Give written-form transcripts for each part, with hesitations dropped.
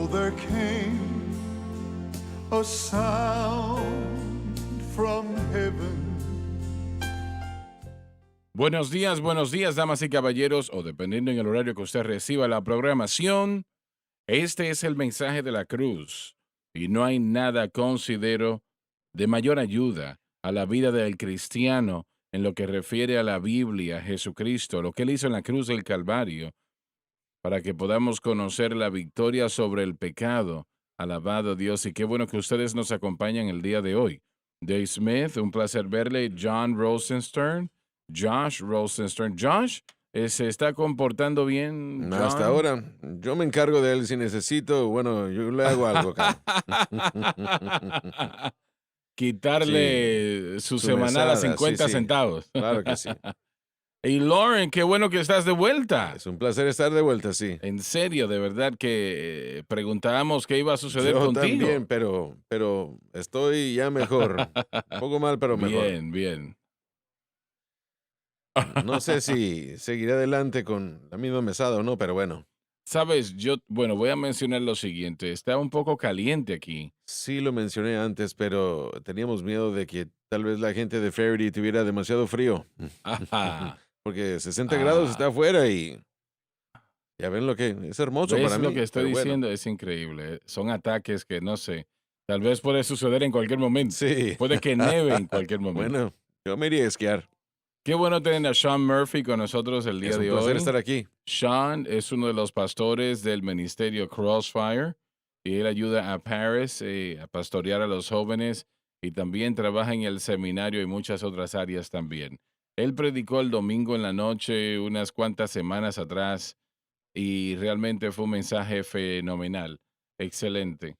So there came a sound from heaven. Buenos días, damas y caballeros, o dependiendo en el horario que usted reciba la programación. Este es el mensaje de la cruz, y no hay nada, considero, de mayor ayuda a la vida del cristiano en lo que refiere a la Biblia, Jesucristo, lo que él hizo en la cruz del Calvario, para que podamos conocer la victoria sobre el pecado. Alabado Dios, y qué bueno que ustedes nos acompañan el día de hoy. Dave Smith, un placer verle. John Rosenstern, Josh Rosenstern. Josh, ¿se está comportando bien, Hasta John? ahora, yo me encargo de él si necesito. Bueno, yo le hago algo acá. Quitarle su Su semanal a mesada, 50 sí. centavos. Claro que sí. Y Lauren, qué bueno que estás de vuelta. Es un placer estar de vuelta, sí. En serio, de verdad que preguntábamos qué iba a suceder Yo contigo. también, pero estoy ya mejor. Un poco mal, pero mejor. Bien. No sé si seguiré adelante con la misma mesada o no, pero bueno. Sabes, voy a mencionar lo siguiente. Está un poco caliente aquí. Sí lo mencioné antes, pero teníamos miedo de que tal vez la gente de Faraday tuviera demasiado frío. Ajá. Porque 60 grados está afuera y ya ven lo que es hermoso ¿Ves para mí. lo que estoy pero bueno. diciendo? Es increíble. Son ataques que no sé. Tal vez puede suceder en cualquier momento. Sí. Puede que nieve en cualquier momento. Bueno, yo me iría a esquiar. Qué bueno tener a Sean Murphy con nosotros el día Es un de placer hoy. estar aquí. Sean es uno de los pastores del ministerio Crossfire y él ayuda a Paris a pastorear a los jóvenes y también trabaja en el seminario y muchas otras áreas también. Él predicó el domingo en la noche unas cuantas semanas atrás y realmente fue un mensaje fenomenal, excelente.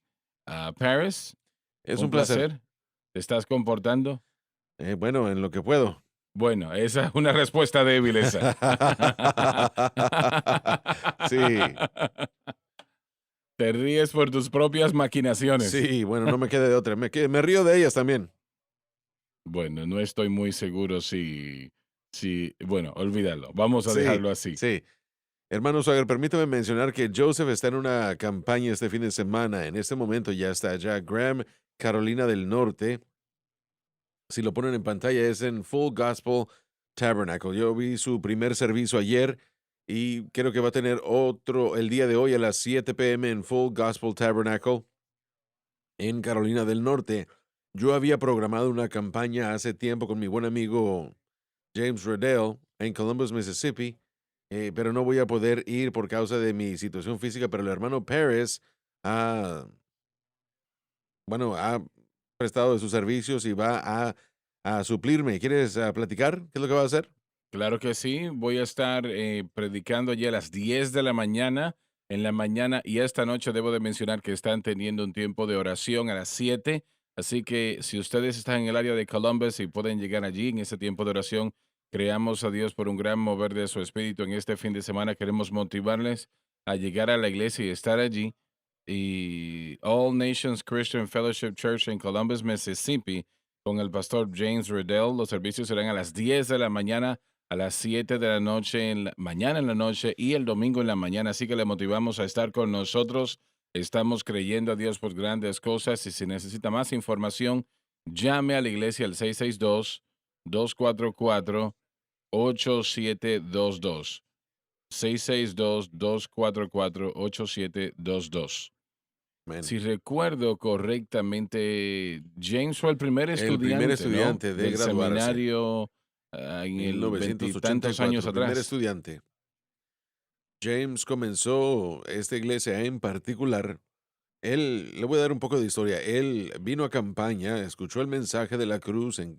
Paris, Es un un placer. placer. ¿Te estás comportando? Bueno, en lo que puedo. Bueno, esa es una respuesta débil esa. Sí. Te ríes por tus propias maquinaciones. Sí, bueno, no me queda de otra. Me río de ellas también. Bueno, no estoy muy seguro bueno, olvídalo. Vamos a dejarlo así. Sí. Hermano Swagger, permítame mencionar que Joseph está en una campaña este fin de semana. En este momento ya está allá. Graham, Carolina del Norte. Si lo ponen en pantalla, es en Full Gospel Tabernacle. Yo vi su primer servicio ayer y creo que va a tener otro el día de hoy a las 7 p.m. en Full Gospel Tabernacle en Carolina del Norte. Yo había programado una campaña hace tiempo con mi buen amigo James Riddell en Columbus, Mississippi, pero no voy a poder ir por causa de mi situación física, pero el hermano Pérez ha prestado de sus servicios y va a suplirme. ¿Quieres platicar? ¿Qué es lo que va a hacer? Claro que sí. Voy a estar predicando ya a las 10 de la mañana, en la mañana, y esta noche debo de mencionar que están teniendo un tiempo de oración a las 7. Así que si ustedes están en el área de Columbus y pueden llegar allí en ese tiempo de oración, creamos a Dios por un gran mover de su espíritu en este fin de semana. Queremos motivarles a llegar a la iglesia y estar allí. Y All Nations Christian Fellowship Church en Columbus, Mississippi, con el pastor James Riddell. Los servicios serán a las 10 de la mañana, a las 7 de la noche, mañana en la noche y el domingo en la mañana. Así que le motivamos a estar con nosotros. Estamos creyendo a Dios por grandes cosas y si necesita más información, llame a la iglesia al 662-244-8722. 662-244-8722. Amén. Si recuerdo correctamente, James fue el primer El primer estudiante, estudiante ¿no? de del graduarse. seminario en el 1984, veintitantos años primer atrás. estudiante. James comenzó esta iglesia en particular. Le voy a dar un poco de historia. Él vino a campaña, escuchó el mensaje de la cruz en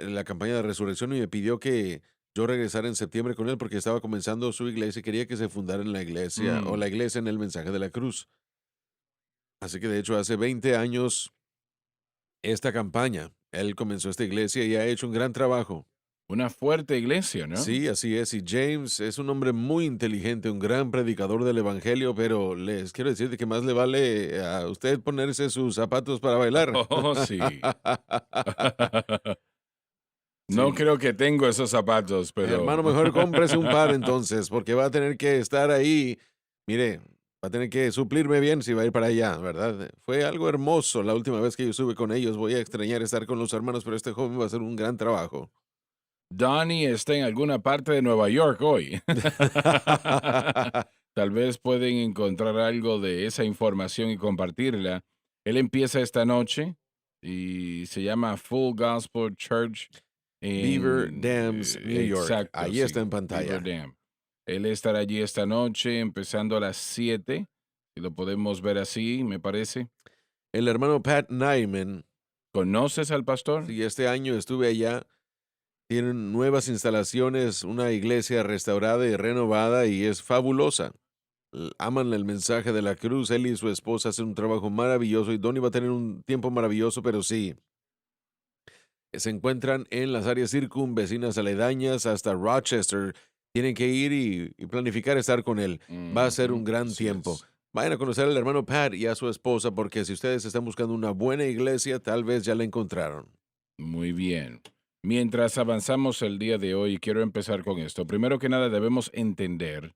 la campaña de resurrección y me pidió que yo regresara en septiembre con él porque estaba comenzando su iglesia y quería que se fundara en la iglesia o la iglesia en el mensaje de la cruz. Así que de hecho hace 20 años esta campaña, él comenzó esta iglesia y ha hecho un gran trabajo. Una fuerte iglesia, ¿no? Sí, así es. Y James es un hombre muy inteligente, un gran predicador del evangelio, pero les quiero decir de que más le vale a usted ponerse sus zapatos para bailar. Oh, sí. No Sí. creo que tengo esos zapatos, pero... Hermano, mejor cómprese un par entonces, porque va a tener que estar ahí. Mire, Va a tener que suplirme bien si va a ir para allá, ¿verdad? Fue algo hermoso la última vez que yo estuve con ellos. Voy a extrañar estar con los hermanos, pero este joven va a hacer un gran trabajo. Donnie está en alguna parte de Nueva York hoy. Tal vez pueden encontrar algo de esa información y compartirla. Él empieza esta noche y se llama Full Gospel Church Beaver en... Dams, New York. exacto, Ahí está sí, en Beaver pantalla. Dam. Él estará allí esta noche empezando a las 7. Si lo podemos ver así, me parece. El hermano Pat Nyman, ¿Conoces al pastor? sí, este año estuve allá. Tienen nuevas instalaciones, una iglesia restaurada y renovada y es fabulosa. Aman el mensaje de la cruz. Él y su esposa hacen un trabajo maravilloso y Donnie va a tener un tiempo maravilloso, pero sí, se encuentran en las áreas circunvecinas aledañas hasta Rochester. Tienen que ir y planificar estar con él. Va a ser un Ujú, gran así tiempo. es. Vayan a conocer al hermano Pat y a su esposa porque si ustedes están buscando una buena iglesia, tal vez ya la encontraron. Muy bien. Mientras avanzamos el día de hoy, quiero empezar con esto. Primero que nada, debemos entender,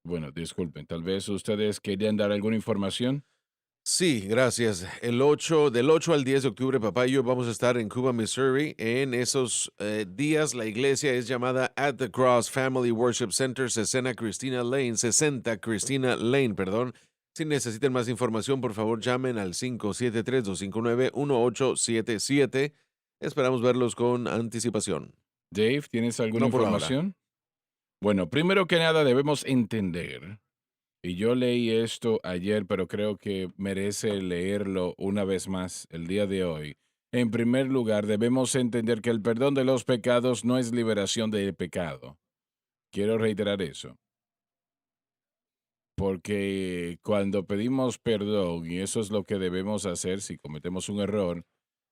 bueno, disculpen, tal vez ustedes querían dar alguna información. Sí, gracias. Del 8 al 10 de octubre, papá y yo vamos a estar en Cuba, Missouri. En esos días, la iglesia es llamada At the Cross Family Worship Center, 60 Christina Lane, perdón. Si necesitan más información, por favor, llamen al 573-259-1877. Esperamos verlos con anticipación. Dave, ¿tienes alguna No por ahora. información? Bueno, primero que nada, debemos entender, y yo leí esto ayer, pero creo que merece leerlo una vez más el día de hoy. En primer lugar, debemos entender que el perdón de los pecados no es liberación del pecado. Quiero reiterar eso. Porque cuando pedimos perdón, y eso es lo que debemos hacer si cometemos un error,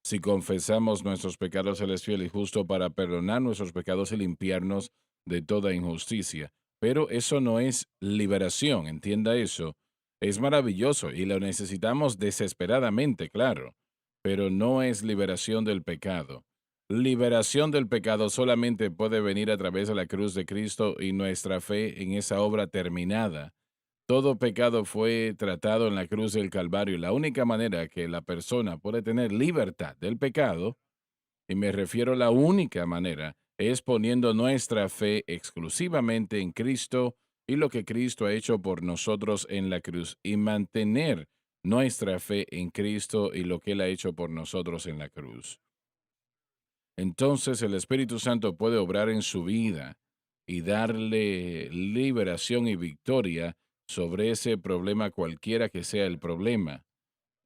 si confesamos nuestros pecados, Él es fiel y justo para perdonar nuestros pecados y limpiarnos de toda injusticia. Pero eso no es liberación, entienda eso. Es maravilloso y lo necesitamos desesperadamente, claro, pero no es liberación del pecado. Liberación del pecado solamente puede venir a través de la cruz de Cristo y nuestra fe en esa obra terminada. Todo pecado fue tratado en la cruz del Calvario. La única manera que la persona puede tener libertad del pecado, y me refiero a la única manera, es poniendo nuestra fe exclusivamente en Cristo y lo que Cristo ha hecho por nosotros en la cruz, y mantener nuestra fe en Cristo y lo que Él ha hecho por nosotros en la cruz. Entonces el Espíritu Santo puede obrar en su vida y darle liberación y victoria sobre ese problema cualquiera que sea el problema.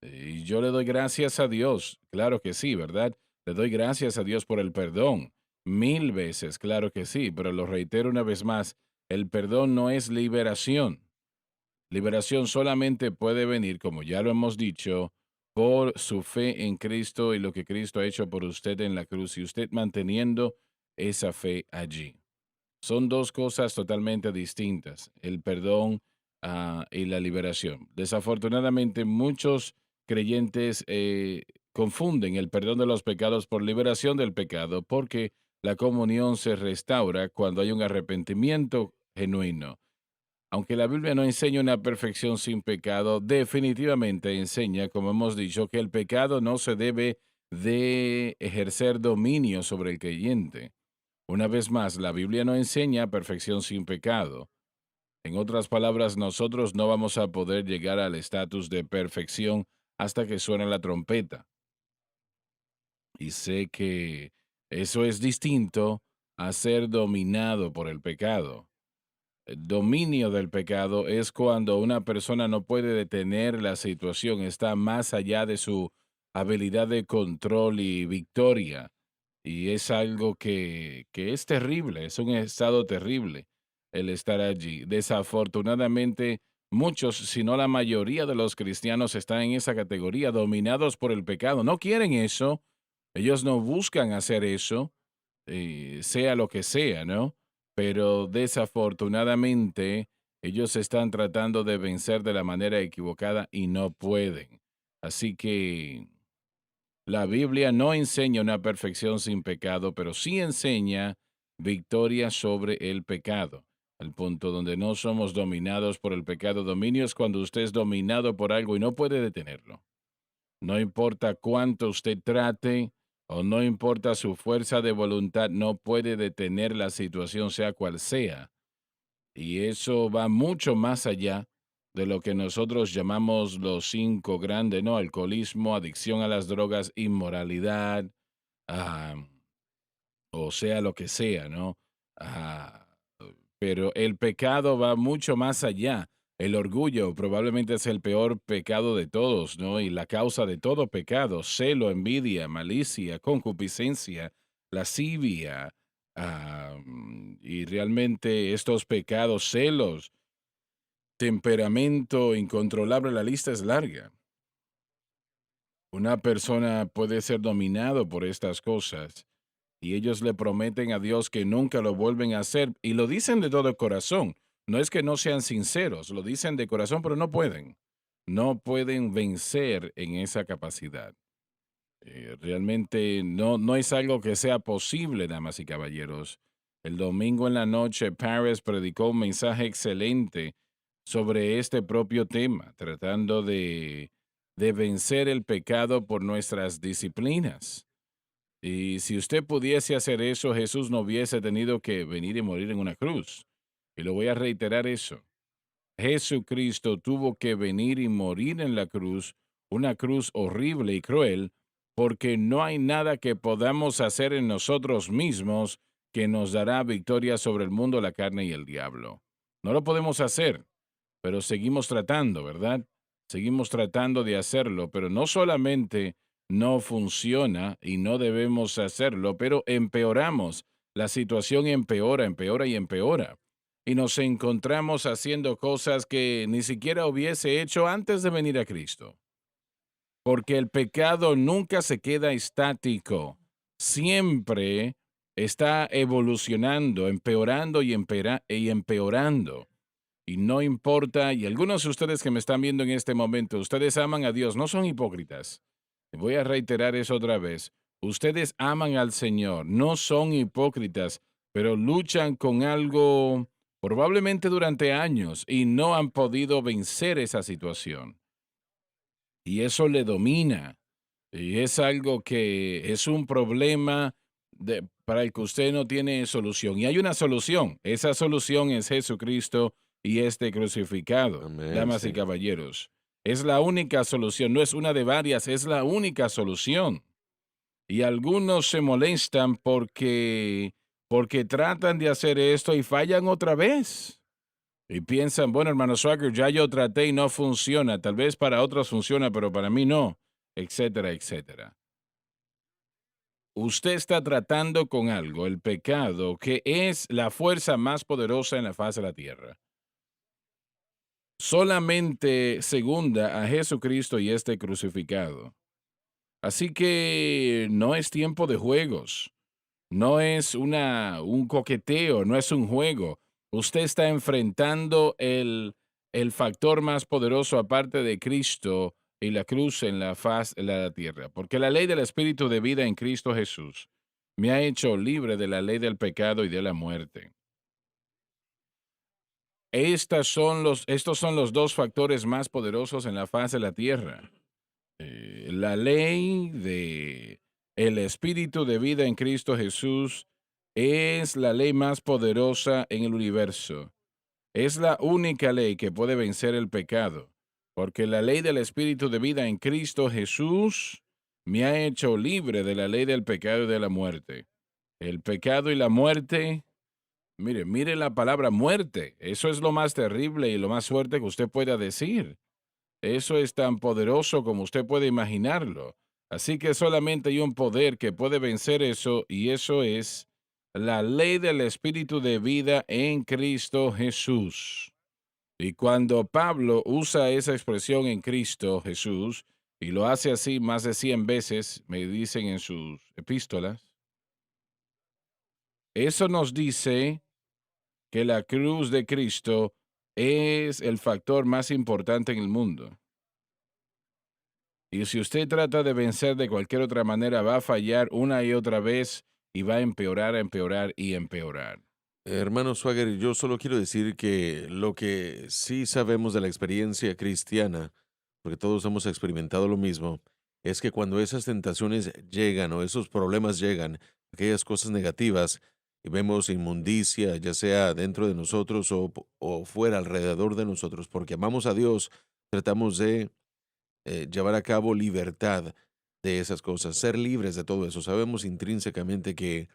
Y yo le doy gracias a Dios, claro que sí, ¿verdad? Le doy gracias a Dios por el perdón, 1000 veces, claro que sí, pero lo reitero una vez más, el perdón no es liberación. Liberación solamente puede venir, como ya lo hemos dicho, por su fe en Cristo y lo que Cristo ha hecho por usted en la cruz y usted manteniendo esa fe allí. Son dos cosas totalmente distintas, el perdón y la liberación. Desafortunadamente, muchos creyentes confunden el perdón de los pecados por liberación del pecado, porque la comunión se restaura cuando hay un arrepentimiento genuino. Aunque la Biblia no enseña una perfección sin pecado, definitivamente enseña, como hemos dicho, que el pecado no se debe de ejercer dominio sobre el creyente. Una vez más, la Biblia no enseña perfección sin pecado. En otras palabras, nosotros no vamos a poder llegar al estatus de perfección hasta que suene la trompeta. Y sé que eso es distinto a ser dominado por el pecado. El dominio del pecado es cuando una persona no puede detener la situación, está más allá de su habilidad de control y victoria. Y es algo que es terrible, es un estado terrible el estar allí. Desafortunadamente, muchos, si no la mayoría de los cristianos están en esa categoría, dominados por el pecado. No quieren eso, ellos no buscan hacer eso, sea lo que sea, ¿no? Pero desafortunadamente ellos están tratando de vencer de la manera equivocada y no pueden. Así que la Biblia no enseña una perfección sin pecado, pero sí enseña victoria sobre el pecado. El punto donde no somos dominados por el pecado. Dominio es cuando usted es dominado por algo y no puede detenerlo. No importa cuánto usted trate o no importa su fuerza de voluntad, no puede detener la situación, sea cual sea. Y eso va mucho más allá de lo que nosotros llamamos los cinco grandes, ¿no? Alcoholismo, adicción a las drogas, inmoralidad, ah, o sea lo que sea, ¿no? Ah, pero el pecado va mucho más allá. El orgullo probablemente es el peor pecado de todos, ¿no? Y la causa de todo pecado, celo, envidia, malicia, concupiscencia, lascivia, y realmente estos pecados, celos, temperamento incontrolable, la lista es larga. Una persona puede ser dominado por estas cosas y ellos le prometen a Dios que nunca lo vuelven a hacer y lo dicen de todo corazón. No es que no sean sinceros, lo dicen de corazón, pero no pueden. No pueden vencer en esa capacidad. Realmente no es algo que sea posible, damas y caballeros. El domingo en la noche, Paris predicó un mensaje excelente sobre este propio tema, tratando de vencer el pecado por nuestras disciplinas. Y si usted pudiese hacer eso, Jesús no hubiese tenido que venir y morir en una cruz. Y lo voy a reiterar eso. Jesucristo tuvo que venir y morir en la cruz, una cruz horrible y cruel, porque no hay nada que podamos hacer en nosotros mismos que nos dará victoria sobre el mundo, la carne y el diablo. No lo podemos hacer, pero seguimos tratando, ¿verdad? Seguimos tratando de hacerlo, pero no solamente no funciona y no debemos hacerlo, pero empeoramos. La situación empeora, empeora y empeora. Y nos encontramos haciendo cosas que ni siquiera hubiese hecho antes de venir a Cristo. Porque el pecado nunca se queda estático. Siempre está evolucionando, empeorando y empeorando. Y no importa, y algunos de ustedes que me están viendo en este momento, ustedes aman a Dios, no son hipócritas. Voy a reiterar eso otra vez. Ustedes aman al Señor, no son hipócritas, pero luchan con algo probablemente durante años y no han podido vencer esa situación. Y eso le domina. Y es algo que es un problema para el que usted no tiene solución. Y hay una solución. Esa solución es Jesucristo y este crucificado. Amén, Damas y sí. caballeros, es la única solución. No es una de varias, es la única solución. Y algunos se molestan porque tratan de hacer esto y fallan otra vez. Y piensan, bueno, hermano Swagger, ya yo traté y no funciona. Tal vez para otros funciona, pero para mí no, etcétera, etcétera. Usted está tratando con algo, el pecado, que es la fuerza más poderosa en la faz de la tierra. Solamente segunda a Jesucristo y este crucificado. Así que no es tiempo de juegos, no es un coqueteo, no es un juego. Usted está enfrentando el factor más poderoso aparte de Cristo y la cruz en la faz de la tierra. Porque la ley del Espíritu de vida en Cristo Jesús me ha hecho libre de la ley del pecado y de la muerte. Estos son los dos factores más poderosos en la faz de la tierra. La ley de el Espíritu de vida en Cristo Jesús es la ley más poderosa en el universo. Es la única ley que puede vencer el pecado, porque la ley del Espíritu de vida en Cristo Jesús me ha hecho libre de la ley del pecado y de la muerte. El pecado y la muerte, mire la palabra muerte. Eso es lo más terrible y lo más fuerte que usted pueda decir. Eso es tan poderoso como usted puede imaginarlo. Así que solamente hay un poder que puede vencer eso y eso es la ley del Espíritu de vida en Cristo Jesús. Y cuando Pablo usa esa expresión en Cristo Jesús, y lo hace así más de 100 veces, me dicen en sus epístolas, eso nos dice que la cruz de Cristo es el factor más importante en el mundo. Y si usted trata de vencer de cualquier otra manera, va a fallar una y otra vez y va a empeorar y empeorar. Hermano Swagger, yo solo quiero decir que lo que sí sabemos de la experiencia cristiana, porque todos hemos experimentado lo mismo, es que cuando esas tentaciones llegan o esos problemas llegan, aquellas cosas negativas, y vemos inmundicia, ya sea dentro de nosotros o fuera, alrededor de nosotros, porque amamos a Dios, tratamos de llevar a cabo libertad de esas cosas, ser libres de todo eso. Sabemos intrínsecamente que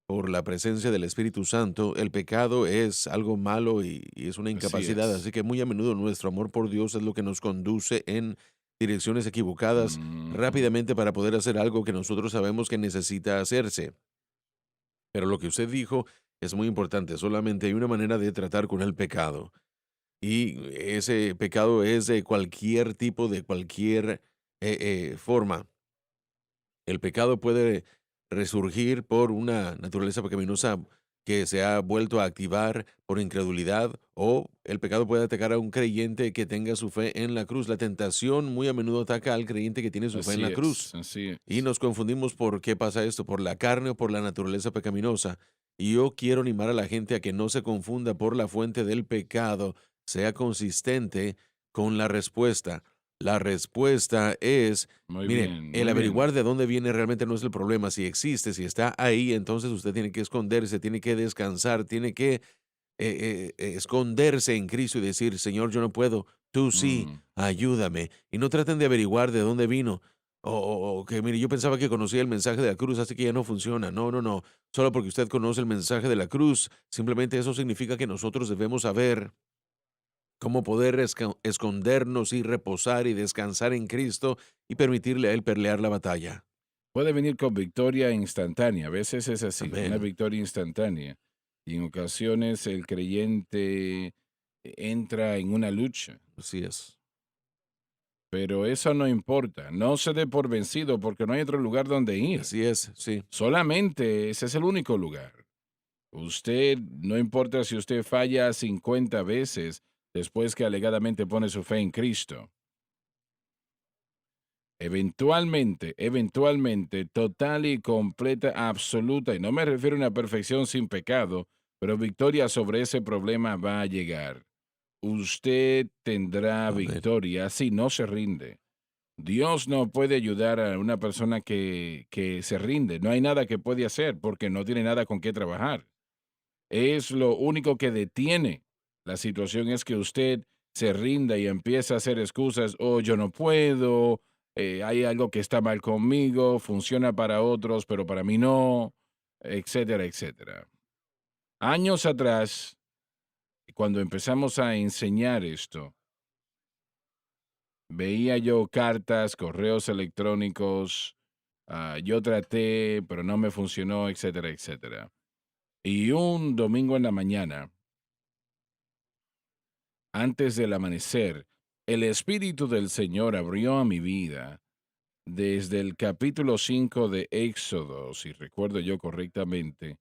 por la presencia del Espíritu Santo, el pecado es algo malo y es una Así incapacidad. es. Así que muy a menudo nuestro amor por Dios es lo que nos conduce en direcciones equivocadas Ujú. rápidamente para poder hacer algo que nosotros sabemos que necesita hacerse. Pero lo que usted dijo es muy importante. Solamente hay una manera de tratar con el pecado. Y ese pecado es de cualquier tipo, de cualquier forma. El pecado puede resurgir por una naturaleza pecaminosa que se ha vuelto a activar por incredulidad, o el pecado puede atacar a un creyente que tenga su fe en la cruz. La tentación muy a menudo ataca al creyente que tiene su fe en Así la es, cruz. así Y es. nos confundimos por qué pasa esto, por la carne o por la naturaleza pecaminosa. Y yo quiero animar a la gente a que no se confunda por la fuente del pecado, sea consistente con la respuesta. La respuesta es, Muy mire, bien, el muy bien. averiguar de dónde viene realmente no es el problema. Si existe, si está ahí, entonces usted tiene que esconderse, tiene que descansar, tiene que esconderse en Cristo y decir, Señor, yo no puedo, tú sí, Mm. ayúdame. Y no traten de averiguar de dónde vino. O que, mire, yo pensaba que conocía el mensaje de la cruz, así que ya no funciona. No, no, no. Solo porque usted conoce el mensaje de la cruz, simplemente eso significa que nosotros debemos saber cómo poder escondernos y reposar y descansar en Cristo y permitirle a Él pelear la batalla. Puede venir con victoria instantánea, a veces es así, una Amén. victoria instantánea. Y en ocasiones el creyente entra en una lucha, Así es. pero eso no importa. No se dé por vencido porque no hay otro lugar donde ir. Así es, sí. Solamente ese es el único lugar. Usted, no importa si usted falla 50 veces después que alegadamente pone su fe en Cristo. Eventualmente, total y completa, absoluta, y no me refiero a una perfección sin pecado, pero victoria sobre ese problema va a llegar. Usted tendrá Amén. victoria si no se rinde. Dios no puede ayudar a una persona que se rinde. No hay nada que puede hacer porque no tiene nada con qué trabajar. Es lo único que detiene. La situación es que usted se rinda y empieza a hacer excusas, oh, yo no puedo, hay algo que está mal conmigo, funciona para otros, pero para mí no, etcétera, etcétera. Años atrás, cuando empezamos a enseñar esto, veía yo cartas, correos electrónicos, yo traté, pero no me funcionó, etcétera, etcétera. Y un domingo en la mañana, antes del amanecer, el Espíritu del Señor abrió a mi vida desde el capítulo 5 de Éxodo, si recuerdo yo correctamente,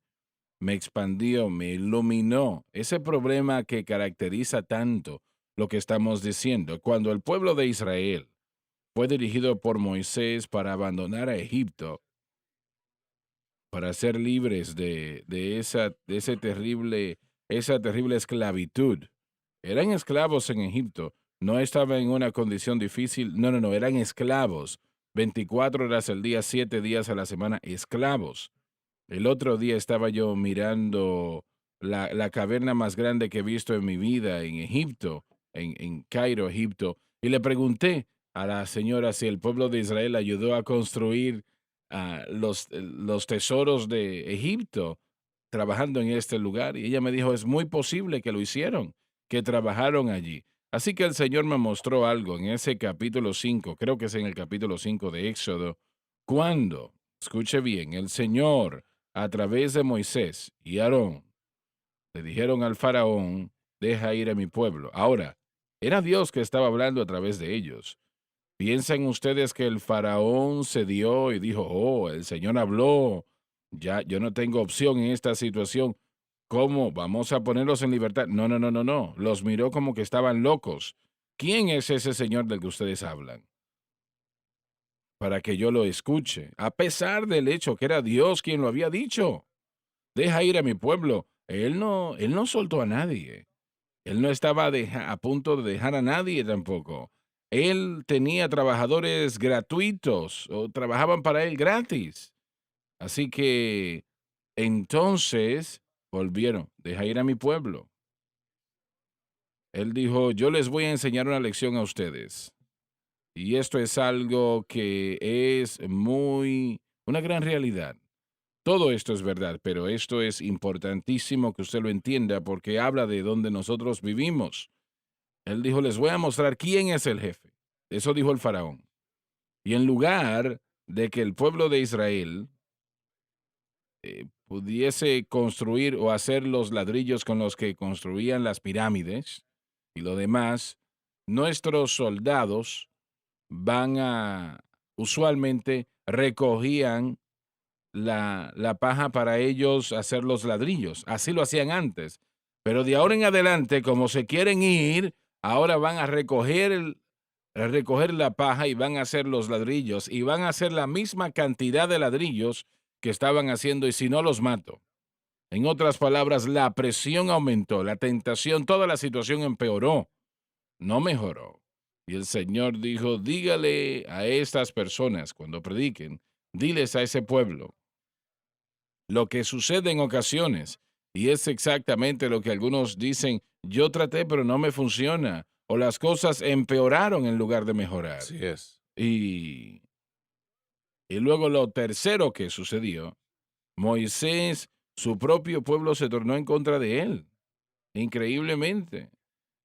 me expandió, me iluminó ese problema que caracteriza tanto lo que estamos diciendo. Cuando el pueblo de Israel fue dirigido por Moisés para abandonar a Egipto, para ser libres esa terrible esclavitud. Eran esclavos en Egipto, no estaban en una condición difícil, no, no, no, eran esclavos, 24 horas al día, 7 días a la semana, esclavos. El otro día estaba yo mirando la caverna más grande que he visto en mi vida en Egipto, en Cairo, Egipto, y le pregunté a la señora si el pueblo de Israel ayudó a construir los tesoros de Egipto trabajando en este lugar. Y ella me dijo, es muy posible que lo hicieron, que trabajaron allí. Así que el Señor me mostró algo en ese capítulo 5, creo que es en el capítulo 5 de Éxodo, cuando, escuche bien, el Señor, a través de Moisés y Aarón, le dijeron al faraón, deja ir a mi pueblo. Ahora, era Dios que estaba hablando a través de ellos. ¿Piensan ustedes que el faraón se dio y dijo, oh, el Señor habló, ya yo no tengo opción en esta situación? ¿Cómo? ¿Vamos a ponerlos en libertad? No, no, no, no, no. Los miró como que estaban locos. ¿Quién es ese Señor del que ustedes hablan? Para que yo lo escuche, a pesar del hecho que era Dios quien lo había dicho. Deja ir a mi pueblo. Él no soltó a nadie. Él no estaba a punto de dejar a nadie tampoco. Él tenía trabajadores gratuitos o trabajaban para él gratis. Así que entonces volvieron, deja ir a mi pueblo. Él dijo, yo les voy a enseñar una lección a ustedes. Y esto es algo que es una gran realidad. Todo esto es verdad, pero esto es importantísimo que usted lo entienda porque habla de donde nosotros vivimos. Él dijo, les voy a mostrar quién es el jefe. Eso dijo el faraón. Y en lugar de que el pueblo de Israel pudiese construir o hacer los ladrillos con los que construían las pirámides y lo demás, nuestros soldados usualmente recogían la paja para ellos hacer los ladrillos. Así lo hacían antes. Pero de ahora en adelante, como se quieren ir, ahora van a recoger la paja y van a hacer los ladrillos y van a hacer la misma cantidad de ladrillos que estaban haciendo y si no los mato. En otras palabras, la presión aumentó, la tentación, toda la situación empeoró, no mejoró. Y el Señor dijo, dígale a estas personas cuando prediquen, diles a ese pueblo lo que sucede en ocasiones. Y es exactamente lo que algunos dicen, yo traté pero no me funciona. O las cosas empeoraron en lugar de mejorar. Así es. Y, y luego lo tercero que sucedió, Moisés, su propio pueblo se tornó en contra de él. Increíblemente.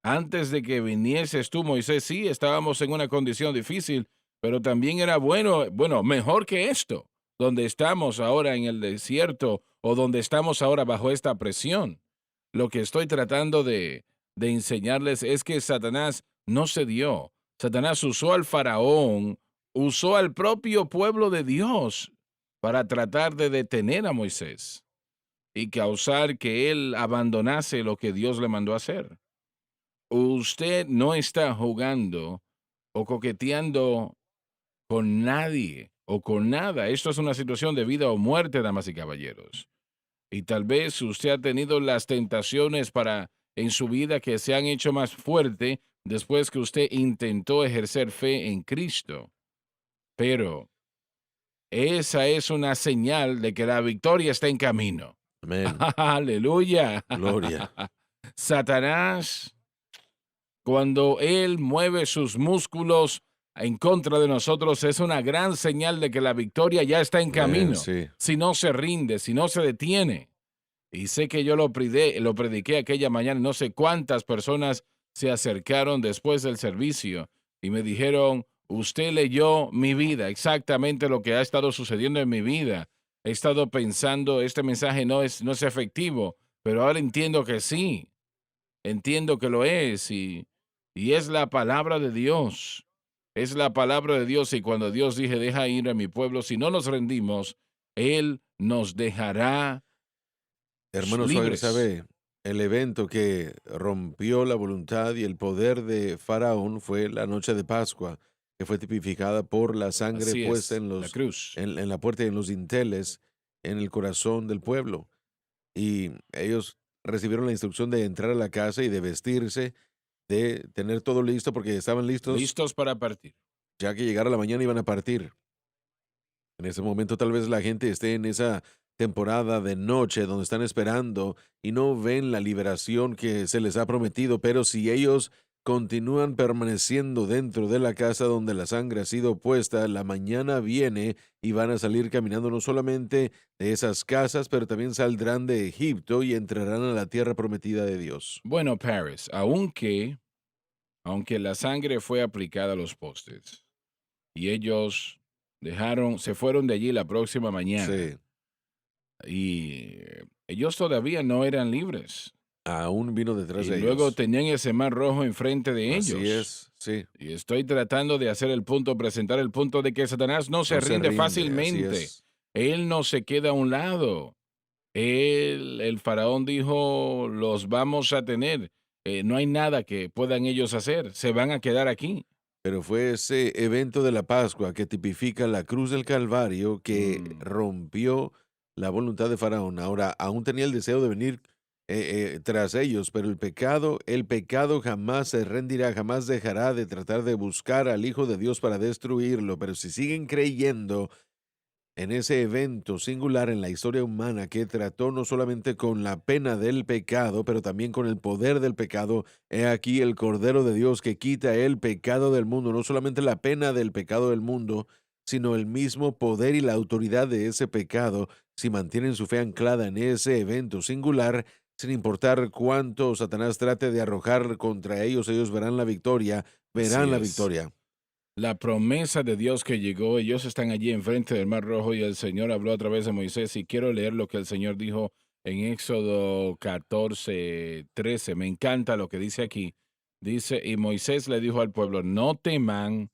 Antes de que vinieses tú, Moisés, sí, estábamos en una condición difícil, pero también era bueno, mejor que esto, donde estamos ahora en el desierto o donde estamos ahora bajo esta presión. Lo que estoy tratando de enseñarles es que Satanás no se dio. Satanás usó al faraón, usó al propio pueblo de Dios para tratar de detener a Moisés y causar que él abandonase lo que Dios le mandó a hacer. Usted no está jugando o coqueteando con nadie o con nada. Esto es una situación de vida o muerte, damas y caballeros. Y tal vez usted ha tenido las tentaciones en su vida que se han hecho más fuerte después que usted intentó ejercer fe en Cristo. Pero esa es una señal de que la victoria está en camino. Amén. Aleluya. Gloria. Satanás, cuando él mueve sus músculos en contra de nosotros, es una gran señal de que la victoria ya está en camino. Sí. Si no se rinde, si no se detiene. Y sé que yo lo prediqué aquella mañana, no sé cuántas personas se acercaron después del servicio y me dijeron, usted leyó mi vida, exactamente lo que ha estado sucediendo en mi vida. He estado pensando, este mensaje no es efectivo, pero ahora entiendo que sí, entiendo que lo es y es la palabra de Dios. Es la palabra de Dios y cuando Dios dije, deja ir a mi pueblo, si no nos rendimos, Él nos dejará Hermano Swagger, libres. ¿sabe? El evento que rompió la voluntad y el poder de Faraón fue la noche de Pascua, que fue tipificada por la sangre Así puesta es, en la cruz. en la puerta y en los dinteles, en el corazón del pueblo. Y ellos recibieron la instrucción de entrar a la casa y de vestirse, de tener todo listo porque estaban listos, Listos para partir. ya que llegara la mañana iban a partir. En ese momento tal vez la gente esté en esa temporada de noche donde están esperando y no ven la liberación que se les ha prometido, pero si ellos continúan permaneciendo dentro de la casa donde la sangre ha sido puesta, la mañana viene y van a salir caminando no solamente de esas casas, pero también saldrán de Egipto y entrarán a la tierra prometida de Dios. Bueno, Paris, aunque la sangre fue aplicada a los postes y ellos se fueron de allí la próxima mañana Sí, y ellos todavía no eran libres. aún vino detrás Y de luego ellos. tenían ese mar rojo enfrente de Así ellos. es, sí. Y estoy tratando de presentar el punto de que Satanás no se No se rinde rinde, así fácilmente. es. Él no se queda a un lado. El faraón dijo, los vamos a tener. No hay nada que puedan ellos hacer. Se van a quedar aquí. Pero fue ese evento de la Pascua que tipifica la cruz del Calvario que Mm, rompió la voluntad de Faraón. Ahora, aún tenía el deseo de venir tras ellos, pero el pecado jamás se rendirá, jamás dejará de tratar de buscar al Hijo de Dios para destruirlo, pero si siguen creyendo en ese evento singular en la historia humana que trató no solamente con la pena del pecado, pero también con el poder del pecado. He aquí el Cordero de Dios que quita el pecado del mundo, no solamente la pena del pecado del mundo, sino el mismo poder y la autoridad de ese pecado, si mantienen su fe anclada en ese evento singular, sin importar cuánto Satanás trate de arrojar contra ellos verán la victoria, Así verán la es. victoria. La promesa de Dios que llegó, ellos están allí enfrente del Mar Rojo y el Señor habló a través de Moisés. Y quiero leer lo que el Señor dijo en Éxodo 14:13. Me encanta lo que dice aquí. Dice, y Moisés le dijo al pueblo, no teman,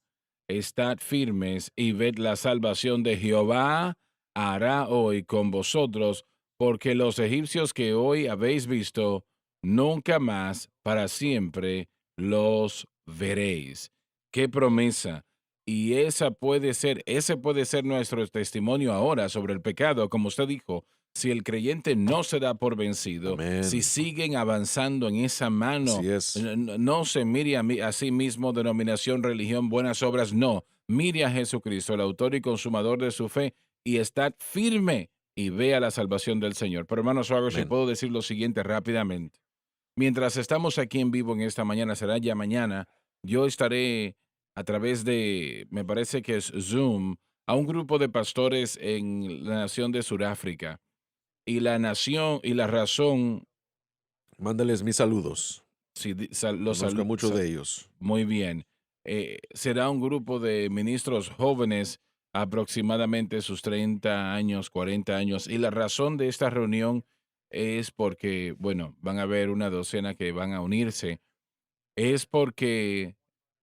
estad firmes y ved la salvación de Jehová hará hoy con vosotros, porque los egipcios que hoy habéis visto, nunca más para siempre los veréis. Qué promesa. Y ese puede ser nuestro testimonio ahora sobre el pecado, como usted dijo. Si el creyente no se da por vencido, si Amén. siguen avanzando en esa mano, Así es. no se mire a sí mismo denominación, religión, buenas obras, no. Mire a Jesucristo, el autor y consumador de su fe, y estad firme y vea la salvación del Señor. Pero hermano Suárez, si Amén. puedo decir lo siguiente rápidamente. Mientras estamos aquí en vivo en esta mañana, será ya mañana, yo estaré a través de, me parece que es Zoom, a un grupo de pastores en la nación de Sudáfrica. Y la nación y la razón, Mándales mis saludos. si Conozco a muchos de ellos. muy bien, será un grupo de ministros jóvenes, aproximadamente sus 30 años, 40 años. Y la razón de esta reunión es porque, bueno, van a haber una docena que van a unirse. Es porque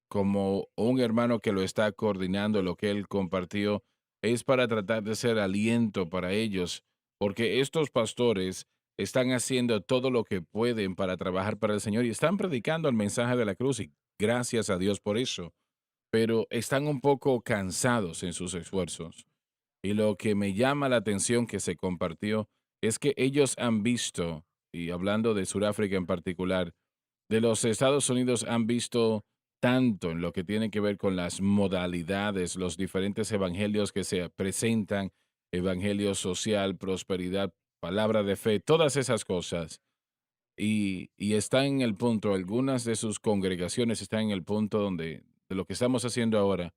como un hermano que lo está coordinando, lo que él compartió, es para tratar de ser aliento para ellos, porque estos pastores están haciendo todo lo que pueden para trabajar para el Señor y están predicando el mensaje de la cruz y gracias a Dios por eso, pero están un poco cansados en sus esfuerzos. Y lo que me llama la atención que se compartió es que ellos han visto, y hablando de Sudáfrica en particular, de los Estados Unidos han visto tanto en lo que tiene que ver con las modalidades, los diferentes evangelios que se presentan, evangelio social, prosperidad, palabra de fe, todas esas cosas. Y está en el punto, algunas de sus congregaciones están en el punto donde, de lo que estamos haciendo ahora,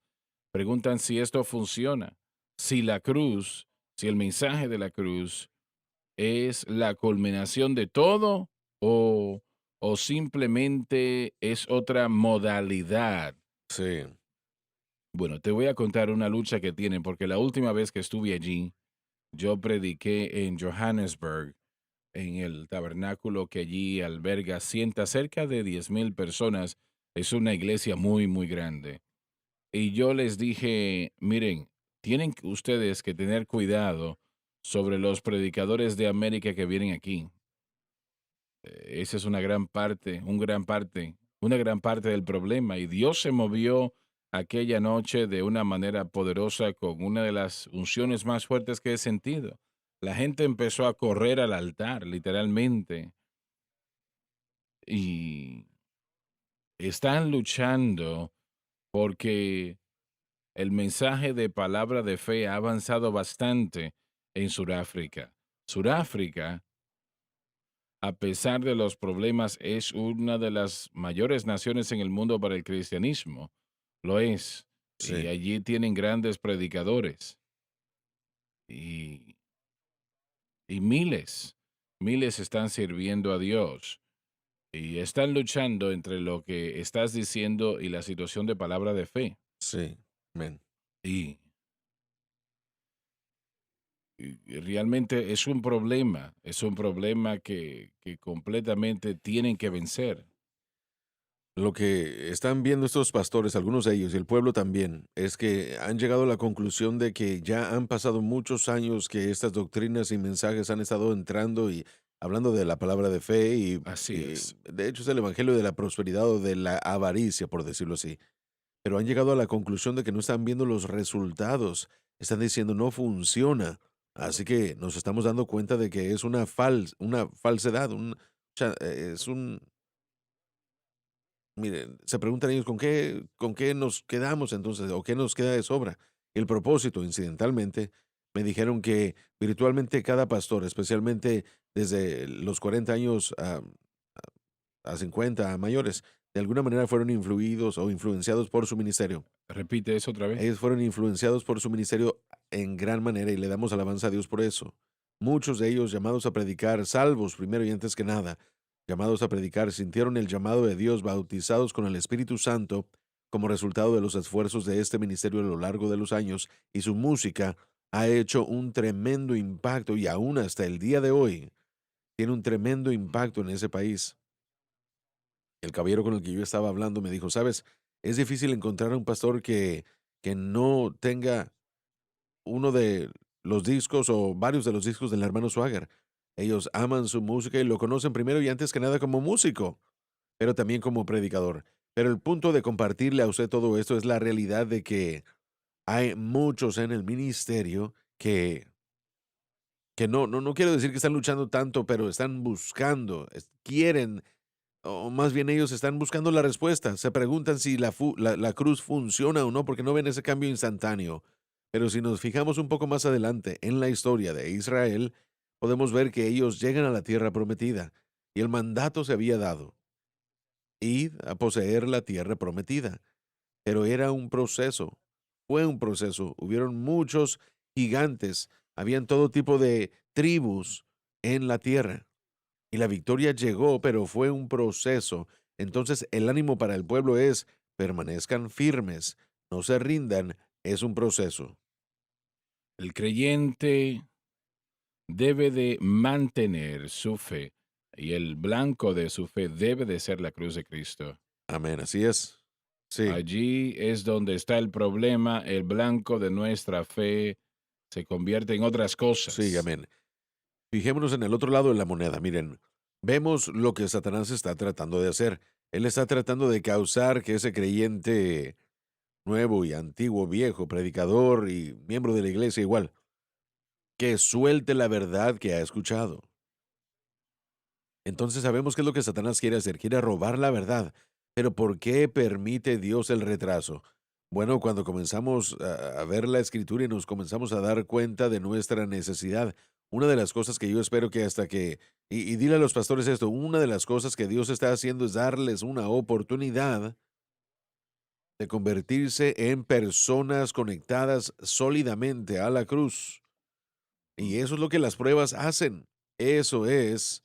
preguntan si esto funciona, si la cruz, si el mensaje de la cruz es la culminación de todo o, o simplemente es otra modalidad. Sí. Bueno, te voy a contar una lucha que tienen, porque la última vez que estuve allí, yo prediqué en Johannesburg, en el tabernáculo que allí alberga, sienta cerca de 10,000 personas. Es una iglesia muy, muy grande. Y yo les dije, miren, tienen ustedes que tener cuidado sobre los predicadores de América que vienen aquí. Esa es una gran parte del problema. Y Dios se movió aquella noche de una manera poderosa con una de las unciones más fuertes que he sentido. La gente empezó a correr al altar, literalmente, y están luchando porque el mensaje de palabra de fe ha avanzado bastante en Sudáfrica. Sudáfrica, a pesar de los problemas, es una de las mayores naciones en el mundo para el cristianismo. Lo es. Y Sí. allí tienen grandes predicadores. Y, y miles están sirviendo a Dios. Y están luchando entre lo que estás diciendo y la situación de palabra de fe. Sí. Amén. Y y realmente es un problema que completamente tienen que vencer. Lo que están viendo estos pastores, algunos de ellos, y el pueblo también, es que han llegado a la conclusión de que ya han pasado muchos años que estas doctrinas y mensajes han estado entrando y hablando de la palabra de fe Así y es. de hecho es el evangelio de la prosperidad o de la avaricia, por decirlo así. Pero han llegado a la conclusión de que no están viendo los resultados. Están diciendo no funciona. Así que nos estamos dando cuenta de que es una falsedad, es un. Miren, se preguntan ellos con qué nos quedamos entonces o qué nos queda de sobra. El propósito, incidentalmente, me dijeron que virtualmente cada pastor, especialmente desde los 40 años a 50 a mayores, de alguna manera fueron influidos o influenciados por su ministerio. Repite eso otra vez. Ellos fueron influenciados por su ministerio en gran manera y le damos alabanza a Dios por eso. Muchos de ellos llamados a predicar, salvos primero y antes que nada, llamados a predicar, sintieron el llamado de Dios, bautizados con el Espíritu Santo como resultado de los esfuerzos de este ministerio a lo largo de los años, y su música ha hecho un tremendo impacto y aún hasta el día de hoy tiene un tremendo impacto en ese país. El caballero con el que yo estaba hablando me dijo, sabes, es difícil encontrar a un pastor que no tenga uno de los discos o varios de los discos del hermano Swagger. Ellos aman su música y lo conocen primero y antes que nada como músico, pero también como predicador. Pero el punto de compartirle a usted todo esto es la realidad de que hay muchos en el ministerio que no quiero decir que están luchando tanto, pero están buscando, quieren, o más bien ellos están buscando la respuesta. Se preguntan si la cruz funciona o no, porque no ven ese cambio instantáneo. Pero si nos fijamos un poco más adelante en la historia de Israel, podemos ver que ellos llegan a la tierra prometida y el mandato se había dado: id a poseer la tierra prometida. Pero era un proceso, fue un proceso. Hubieron muchos gigantes, habían todo tipo de tribus en la tierra. Y la victoria llegó, pero fue un proceso. Entonces el ánimo para el pueblo es: permanezcan firmes, no se rindan, es un proceso. El creyente debe de mantener su fe y el blanco de su fe debe de ser la cruz de Cristo. Amén, así es. Sí, Allí es donde está el problema. El blanco de nuestra fe se convierte en otras sí, cosas. amén. Fijémonos en el otro lado de la moneda. Miren, vemos lo que Satanás está tratando de hacer. Él está tratando de causar que ese creyente nuevo y antiguo, viejo, predicador y miembro de la iglesia igual, que suelte la verdad que ha escuchado. Entonces sabemos qué es lo que Satanás quiere hacer, quiere robar la verdad. Pero ¿por qué permite Dios el retraso? Bueno, cuando comenzamos a ver la escritura y nos comenzamos a dar cuenta de nuestra necesidad, una de las cosas que yo espero que y dile a los pastores esto, una de las cosas que Dios está haciendo es darles una oportunidad de convertirse en personas conectadas sólidamente a la cruz. Y eso es lo que las pruebas hacen. Eso es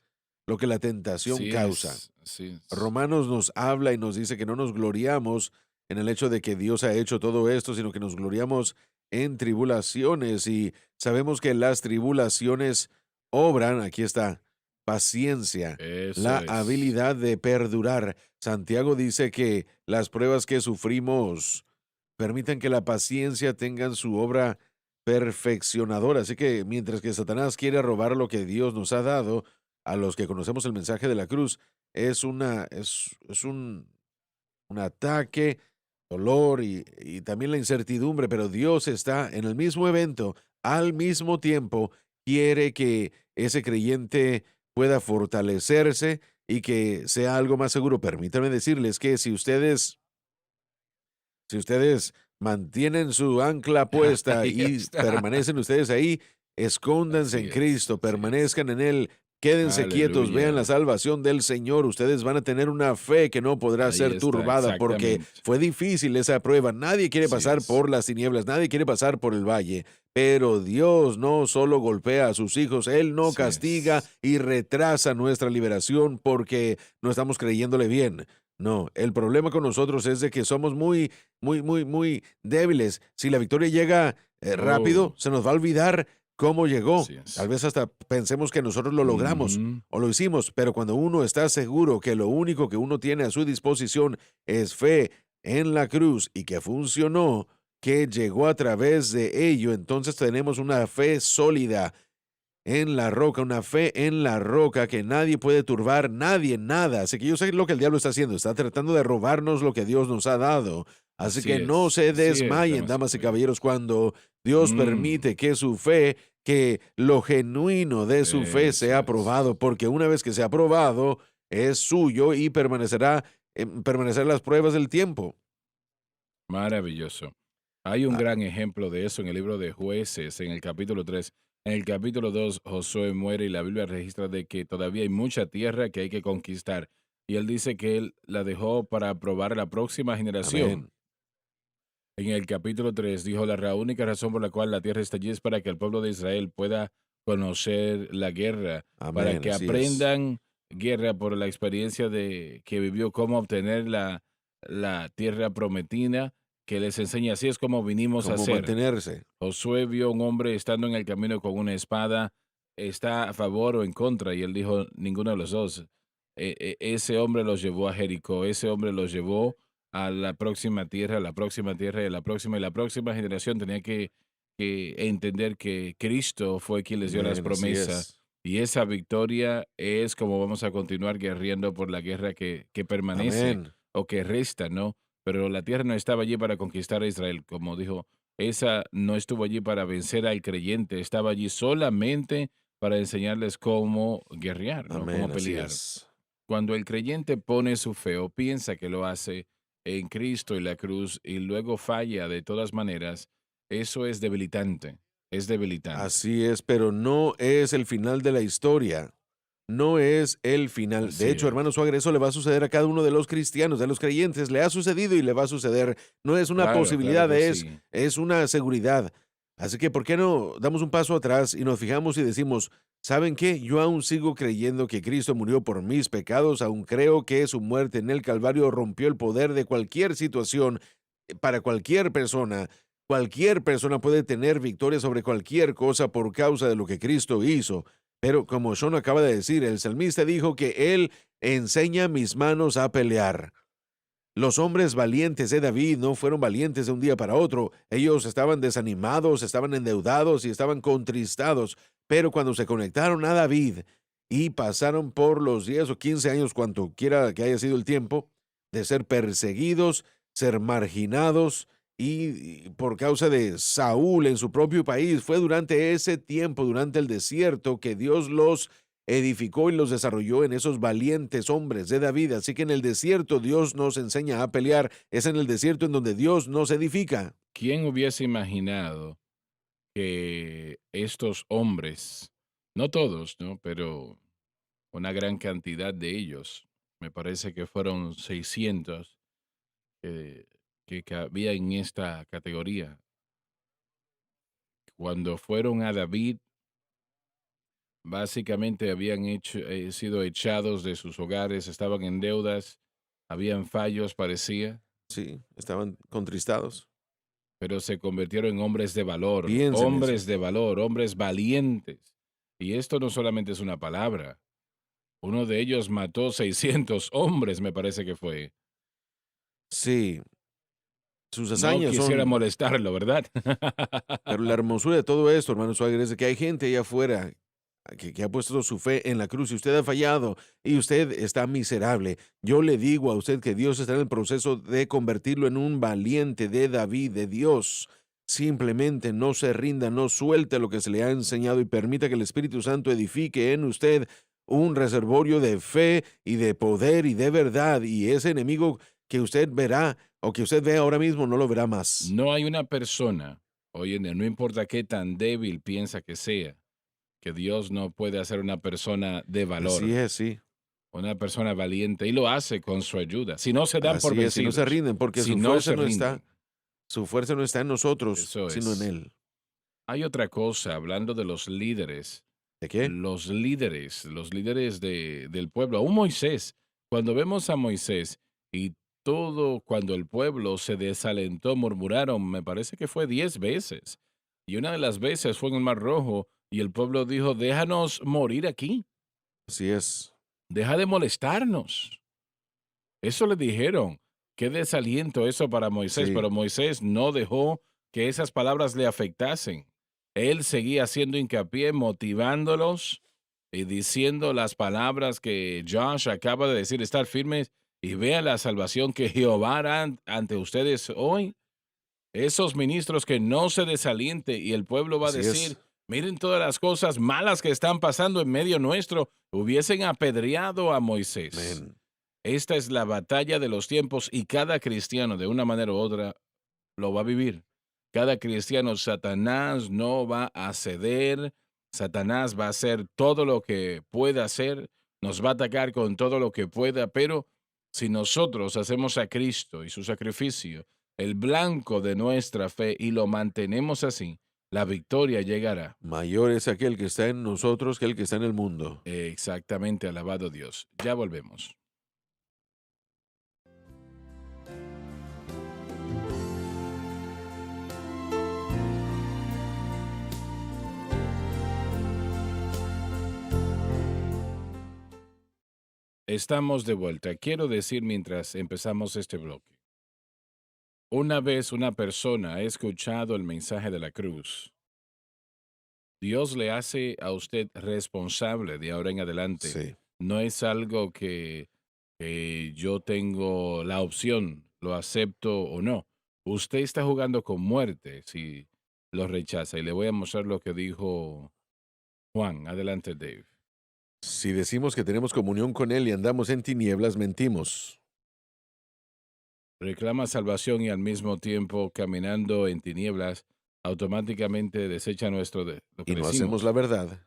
lo que la tentación Así causa. es, así es. Romanos nos habla y nos dice que no nos gloriamos en el hecho de que Dios ha hecho todo esto, sino que nos gloriamos en tribulaciones, y sabemos que las tribulaciones obran, aquí está, paciencia, Eso la es. habilidad de perdurar. Santiago dice que las pruebas que sufrimos permiten que la paciencia tengan su obra perfeccionadora. Así que mientras que Satanás quiere robar lo que Dios nos ha dado, a los que conocemos el mensaje de la cruz, es un ataque, dolor y también la incertidumbre, pero Dios está en el mismo evento, al mismo tiempo, quiere que ese creyente pueda fortalecerse y que sea algo más seguro. Permítanme decirles que si ustedes mantienen su ancla puesta Ahí y está. permanecen ustedes ahí, escóndanse en Así es, Cristo, así es. permanezcan en Él, quédense quietos, vean la Aleluya. salvación del Señor. Ustedes van a tener una fe que no podrá Ahí ser está, turbada porque exactamente. fue difícil esa prueba. Nadie quiere Así pasar es. por las tinieblas, nadie quiere pasar por el valle, pero Dios no solo golpea a sus hijos, Él no Así castiga es. y retrasa nuestra liberación porque no estamos creyéndole bien. No, el problema con nosotros es de que somos muy débiles. Si la victoria llega rápido, Oh, se nos va a olvidar cómo llegó. así Tal es. vez hasta pensemos que nosotros lo logramos Ujú. o lo hicimos, pero cuando uno está seguro que lo único que uno tiene a su disposición es fe en la cruz y que funcionó, que llegó a través de ello, entonces tenemos una fe sólida en la roca, una fe en la roca que nadie puede turbar, nadie, nada. Así que yo sé lo que el diablo está haciendo, está tratando de robarnos lo que Dios nos ha dado. Así que no se así es, desmayen, damas y damas y caballeros. caballeros, cuando Dios Mm, permite que su fe, que lo genuino de su fe eso sea es. probado, porque una vez que sea probado, es suyo y permanecerá las pruebas del tiempo. Maravilloso. Hay un Ah, gran ejemplo de eso en el libro de Jueces, en el capítulo 3. En el capítulo 2, Josué muere y la Biblia registra de que todavía hay mucha tierra que hay que conquistar. Y él dice que él la dejó para probar a la próxima generación. amén, En el capítulo 3 dijo, la única razón por la cual la tierra está allí es para que el pueblo de Israel pueda conocer la guerra, para amén, que así es. aprendan guerra por la experiencia de que vivió, cómo obtener la tierra prometida, que les enseña, así es como vinimos a Cómo hacer. mantenerse. Josué vio a un hombre estando en el camino con una espada, ¿está a favor o en contra? Y él dijo, ninguno de los dos. Ese hombre los llevó a Jericó, ese hombre los llevó a la próxima tierra y la próxima generación tenía que entender que Cristo fue quien les dio las Amén, así promesas. es. Y esa victoria es como vamos a continuar guerreando por la guerra que permanece Amén. o que resta, ¿no? Pero la tierra no estaba allí para conquistar a Israel, como dijo, esa no estuvo allí para vencer al creyente, estaba allí solamente para enseñarles cómo guerrear, ¿no? Cómo Amén, así pelear. es. Cuando el creyente pone su fe o piensa que lo hace en Cristo y la cruz y luego falla de todas maneras, eso es debilitante, es debilitante. Así es, pero no es el final de la historia. No es el final. De Así hecho, hermano es. Suárez, eso le va a suceder a cada uno de los cristianos, de los creyentes. Le ha sucedido y le va a suceder. No es una Claro, claro posibilidad, que sí. es una seguridad. Así que, ¿por qué no damos un paso atrás y nos fijamos y decimos, ¿saben qué? Yo aún sigo creyendo que Cristo murió por mis pecados, aún creo que su muerte en el Calvario rompió el poder de cualquier situación para cualquier persona. Cualquier persona puede tener victoria sobre cualquier cosa por causa de lo que Cristo hizo. Pero como Sean acaba de decir, el salmista dijo que Él enseña mis manos a pelear. Los hombres valientes de David no fueron valientes de un día para otro. Ellos estaban desanimados, estaban endeudados y estaban contristados. Pero cuando se conectaron a David y pasaron por los 10 o 15 años, cuanto quiera que haya sido el tiempo, de ser perseguidos, ser marginados y por causa de Saúl en su propio país, fue durante ese tiempo, durante el desierto, que Dios los edificó y los desarrolló en esos valientes hombres de David. Así que en el desierto Dios nos enseña a pelear. Es en el desierto en donde Dios nos edifica. ¿Quién hubiese imaginado que estos hombres, no todos, ¿no? Pero una gran cantidad de ellos, me parece que fueron 600 eh, que cabía en esta categoría, cuando fueron a David, básicamente habían sido echados de sus hogares, estaban en deudas, habían fallos, parecía, Sí, estaban contristados. pero se convirtieron en Piensen eso. hombres de valor, hombres valientes. Y esto no solamente es una palabra. Uno de ellos mató 600 hombres, me parece que fue. Sí, sus No hazañas quisiera son. molestarlo, ¿verdad? Pero la hermosura de todo esto, hermano Swagger, es de que hay gente allá afuera que ha puesto su fe en la cruz y usted ha fallado y usted está miserable. Yo le digo a usted que Dios está en el proceso de convertirlo en un valiente de David, de Dios. Simplemente no se rinda, no suelte lo que se le ha enseñado y permita que el Espíritu Santo edifique en usted un reservorio de fe y de poder y de verdad. Y ese enemigo que usted verá o que usted ve ahora mismo no lo verá más. No hay una persona, oye, no importa qué tan débil piensa que sea, que Dios no puede hacer una persona de Así valor, es, sí. una persona valiente, y lo hace con su ayuda. Si no se dan por Así es, si no se vencidos, rinden, porque si no se su fuerza no está en nosotros, eso sino en es. Él. Hay otra cosa, hablando de ¿De qué? los líderes del pueblo, aún Moisés, cuando vemos a Moisés y todo, cuando el pueblo se desalentó, murmuraron, me parece que fue 10 veces. Y una de las veces fue en el Mar Rojo y el pueblo dijo, déjanos morir aquí, Así es. deja de molestarnos. Eso le dijeron. Qué desaliento eso para Moisés, Sí, pero Moisés no dejó que esas palabras le afectasen. Él seguía haciendo hincapié, motivándolos y diciendo las palabras que Josh acaba de decir, estar firmes y vea la salvación que Jehová hará ante ustedes hoy. Esos ministros que no se desaliente y el pueblo va a Así decir, es. miren todas las cosas malas que están pasando en medio nuestro, hubiesen apedreado a Moisés. Amén. Esta es la batalla de los tiempos y cada cristiano de una manera u otra lo va a vivir. Cada cristiano, Satanás no va a ceder, Satanás va a hacer todo lo que pueda hacer, nos va a atacar con todo lo que pueda, pero si nosotros hacemos a Cristo y su sacrificio el blanco de nuestra fe y lo mantenemos así, la victoria llegará. Mayor es aquel que está en nosotros que el que está en el mundo. Exactamente, alabado Dios. Ya volvemos. Estamos de vuelta. Quiero decir mientras empezamos este bloque. Una vez una persona ha escuchado el mensaje de la cruz, Dios le hace a usted responsable de ahora en adelante. Sí. No es algo que yo tengo la opción, lo acepto o no. Usted está jugando con muerte si lo rechaza. Y le voy a mostrar lo que dijo Juan. Adelante, Dave. Si decimos que tenemos comunión con Él y andamos en tinieblas, mentimos. Reclama salvación y al mismo tiempo caminando en tinieblas, automáticamente desecha lo que Y no hacemos decimos. la verdad.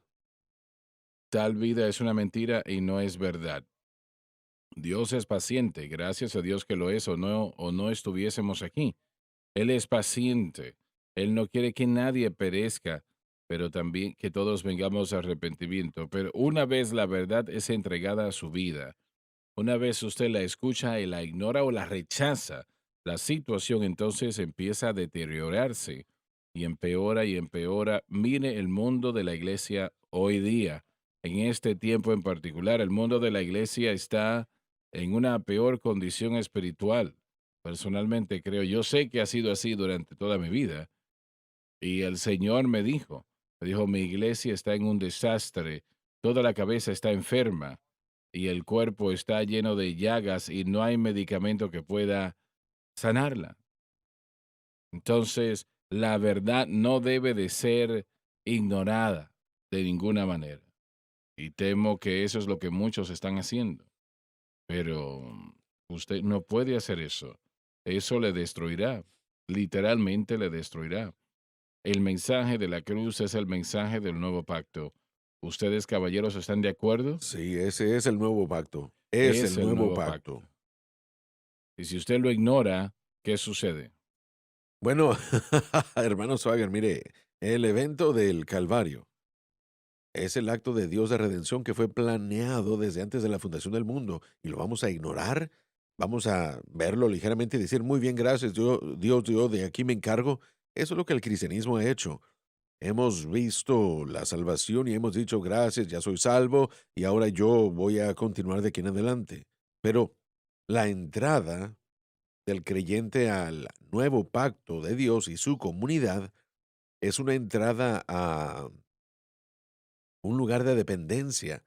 Tal vida es una mentira y no es verdad. Dios es paciente, gracias a Dios que lo es o no estuviésemos aquí. Él es paciente. Él no quiere que nadie perezca, pero también que todos vengamos a arrepentimiento. Pero una vez la verdad es entregada a su vida, una vez usted la escucha y la ignora o la rechaza, la situación entonces empieza a deteriorarse y empeora. Mire el mundo de la iglesia hoy día. En este tiempo en particular, el mundo de la iglesia está en una peor condición espiritual. Personalmente creo, yo sé que ha sido así durante toda mi vida. Y el Señor me dijo, mi iglesia está en un desastre, toda la cabeza está enferma y el cuerpo está lleno de llagas y no hay medicamento que pueda sanarla. Entonces, la verdad no debe de ser ignorada de ninguna manera. Y temo que eso es lo que muchos están haciendo. Pero usted no puede hacer eso. Eso le destruirá. Literalmente le destruirá. El mensaje de la cruz es el mensaje del nuevo pacto. ¿Ustedes, caballeros, están de acuerdo? Sí, ese es el nuevo pacto. Es Es el el nuevo nuevo pacto. pacto. Y si usted lo ignora, ¿qué sucede? Bueno, hermano Swagger, mire, el evento del Calvario es el acto de Dios de redención que fue planeado desde antes de la fundación del mundo y lo vamos a ignorar, vamos a verlo ligeramente y decir, muy bien, gracias, Dios, yo de aquí me encargo. Eso es lo que el cristianismo ha hecho. Hemos visto la salvación y hemos dicho, gracias, ya soy salvo y ahora yo voy a continuar de aquí en adelante. Pero la entrada del creyente al nuevo pacto de Dios y su comunidad es una entrada a un lugar de dependencia,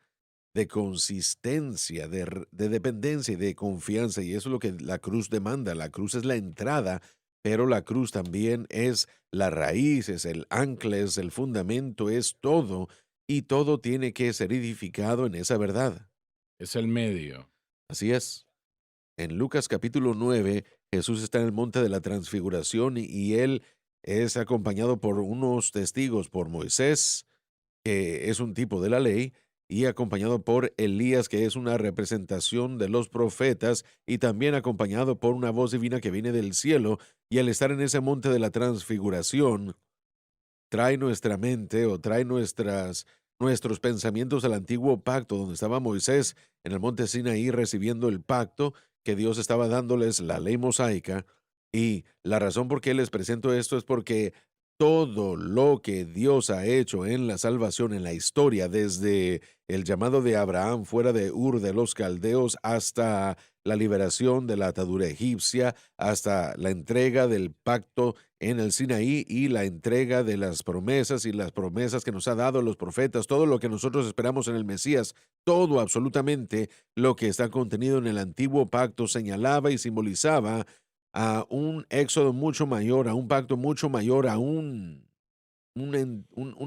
de consistencia, de dependencia y de confianza. Y eso es lo que la cruz demanda. La cruz es la entrada, pero la cruz también es la raíz, es el ancla, es el fundamento, es todo. Y todo tiene que ser edificado en esa verdad. Es el medio. Así es. En Lucas capítulo 9, Jesús está en el monte de la transfiguración y él es acompañado por unos testigos, por Moisés, que es un tipo de la ley, y acompañado por Elías, que es una representación de los profetas, y también acompañado por una voz divina que viene del cielo, y al estar en ese monte de la transfiguración, trae nuestra mente o trae nuestros pensamientos al antiguo pacto, donde estaba Moisés en el monte Sinaí recibiendo el pacto que Dios estaba dándoles, la ley mosaica, y la razón por qué les presento esto es porque todo lo que Dios ha hecho en la salvación, en la historia, desde el llamado de Abraham fuera de Ur de los Caldeos hasta la liberación de la atadura egipcia, hasta la entrega del pacto en el Sinaí y la entrega de las promesas y las promesas que nos ha dado los profetas, todo lo que nosotros esperamos en el Mesías, todo absolutamente lo que está contenido en el antiguo pacto señalaba y simbolizaba a un éxodo mucho mayor, a un pacto mucho mayor, a una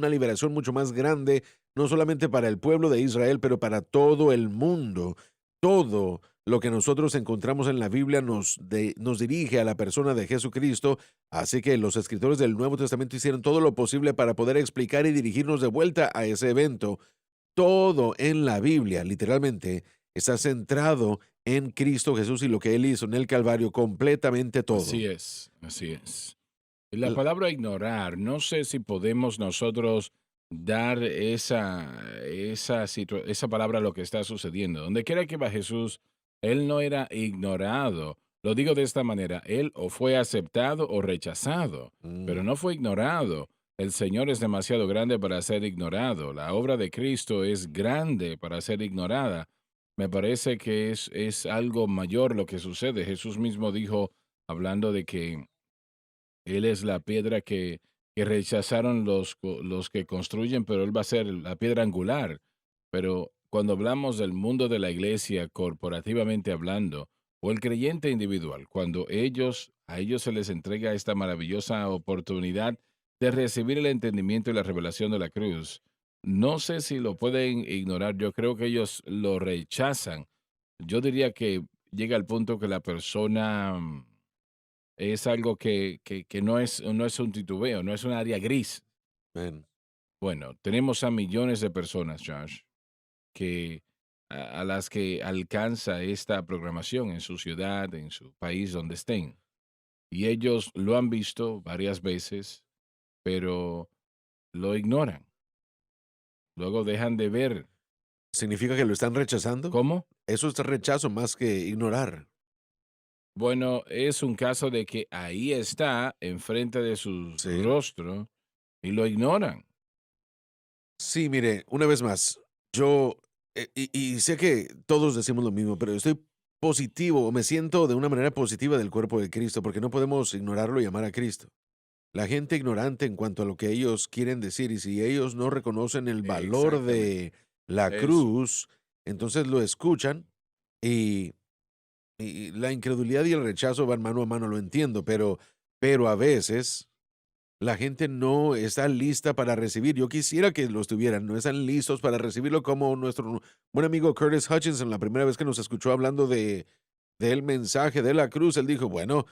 liberación mucho más grande, no solamente para el pueblo de Israel, pero para todo el mundo. Todo lo que nosotros encontramos en la Biblia nos dirige a la persona de Jesucristo, así que los escritores del Nuevo Testamento hicieron todo lo posible para poder explicar y dirigirnos de vuelta a ese evento. Todo en la Biblia, literalmente, está centrado en Cristo Jesús y lo que Él hizo en el Calvario, completamente todo. Así es, así es. La palabra ignorar, no sé si podemos nosotros dar esa palabra a lo que está sucediendo. Donde quiera que va Jesús, él no era ignorado. Lo digo de esta manera, él o fue aceptado o rechazado, pero Mm, no fue ignorado. El Señor es demasiado grande para ser ignorado. La obra de Cristo es grande para ser ignorada. Me parece que es algo mayor lo que sucede. Jesús mismo dijo, hablando de que él es la piedra que rechazaron los que construyen, pero él va a ser la piedra angular. Pero cuando hablamos del mundo de la iglesia, corporativamente hablando, o el creyente individual, cuando a ellos se les entrega esta maravillosa oportunidad de recibir el entendimiento y la revelación de la cruz, no sé si lo pueden ignorar, yo creo que ellos lo rechazan. Yo diría que llega al punto que la persona es algo que no es un titubeo, no es un área gris. amén. Bueno, tenemos a millones de personas, Josh, que a las que alcanza esta programación en su ciudad, en su país, donde estén. Y ellos lo han visto varias veces, pero lo ignoran. Luego dejan de ver. ¿Significa que lo están rechazando? ¿Cómo? Eso es rechazo más que ignorar. Bueno, es un caso de que ahí está, enfrente de su Sí. rostro, y lo ignoran. Sí, mire, una vez más, yo, y sé que todos decimos lo mismo, pero estoy positivo, o me siento de una manera positiva del cuerpo de Cristo, porque no podemos ignorarlo y amar a Cristo. La gente ignorante en cuanto a lo que ellos quieren decir, y si ellos no reconocen el valor Exactamente. de la Eso. cruz, entonces lo escuchan y, y la incredulidad y el rechazo van mano a mano, lo entiendo, pero a veces la gente no está lista para recibir. Yo quisiera que lo estuvieran, no están listos para recibirlo como nuestro buen amigo Curtis Hutchinson, la primera vez que nos escuchó hablando del mensaje de la cruz, él dijo, bueno,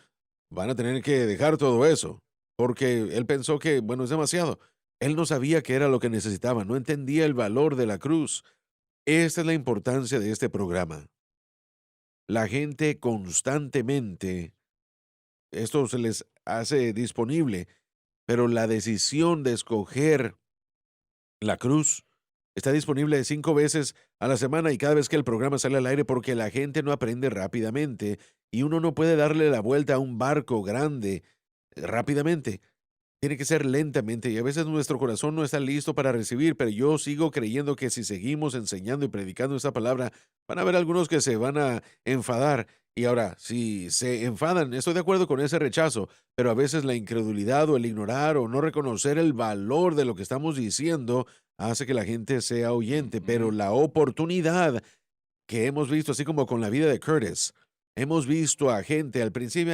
van a tener que dejar todo eso, porque él pensó que, bueno, es demasiado. Él no sabía qué era lo que necesitaba, no entendía el valor de la cruz. Esta es la importancia de este programa. La gente constantemente, esto se les hace disponible, pero la decisión de escoger la cruz está disponible 5 veces a la semana y cada vez que el programa sale al aire porque la gente no aprende rápidamente y uno no puede darle la vuelta a un barco grande rápidamente. Tiene que ser lentamente y a veces nuestro corazón no está listo para recibir, pero yo sigo creyendo que si seguimos enseñando y predicando esta palabra, van a haber algunos que se van a enfadar. Y ahora, si se enfadan, estoy de acuerdo con ese rechazo, pero a veces la incredulidad o el ignorar o no reconocer el valor de lo que estamos diciendo hace que la gente sea oyente, pero Ujú. la oportunidad que hemos visto, así como con la vida de Curtis, hemos visto a gente al principio,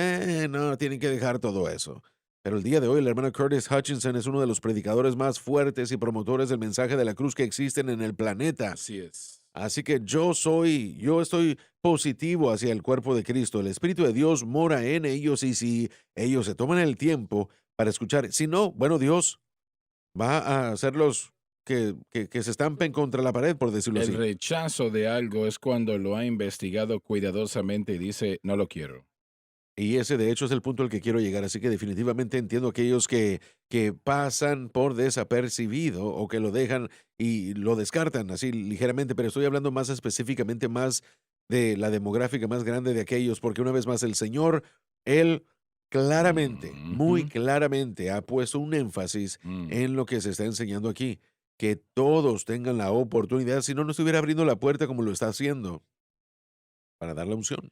no, tienen que dejar todo eso. Pero el día de hoy, el hermano Curtis Hutchinson es uno de los predicadores más fuertes y promotores del mensaje de la cruz que existen en el planeta. Así es. Así que yo estoy positivo hacia el cuerpo de Cristo. El Espíritu de Dios mora en ellos y si ellos se toman el tiempo para escuchar, si no, bueno, Dios va a hacerlos que se estampen contra la pared, por decirlo El así. rechazo de algo es cuando lo ha investigado cuidadosamente y dice, no lo quiero. Y ese, de hecho, es el punto al que quiero llegar. Así que definitivamente entiendo aquellos que pasan por desapercibido o que lo dejan y lo descartan así ligeramente, pero estoy hablando más específicamente más de la demográfica más grande de aquellos, porque una vez más el Señor, Él claramente, Ujú, muy claramente ha puesto un énfasis mm. en lo que se está enseñando aquí, que todos tengan la oportunidad, si no, no estuviera abriendo la puerta como lo está haciendo para dar la unción.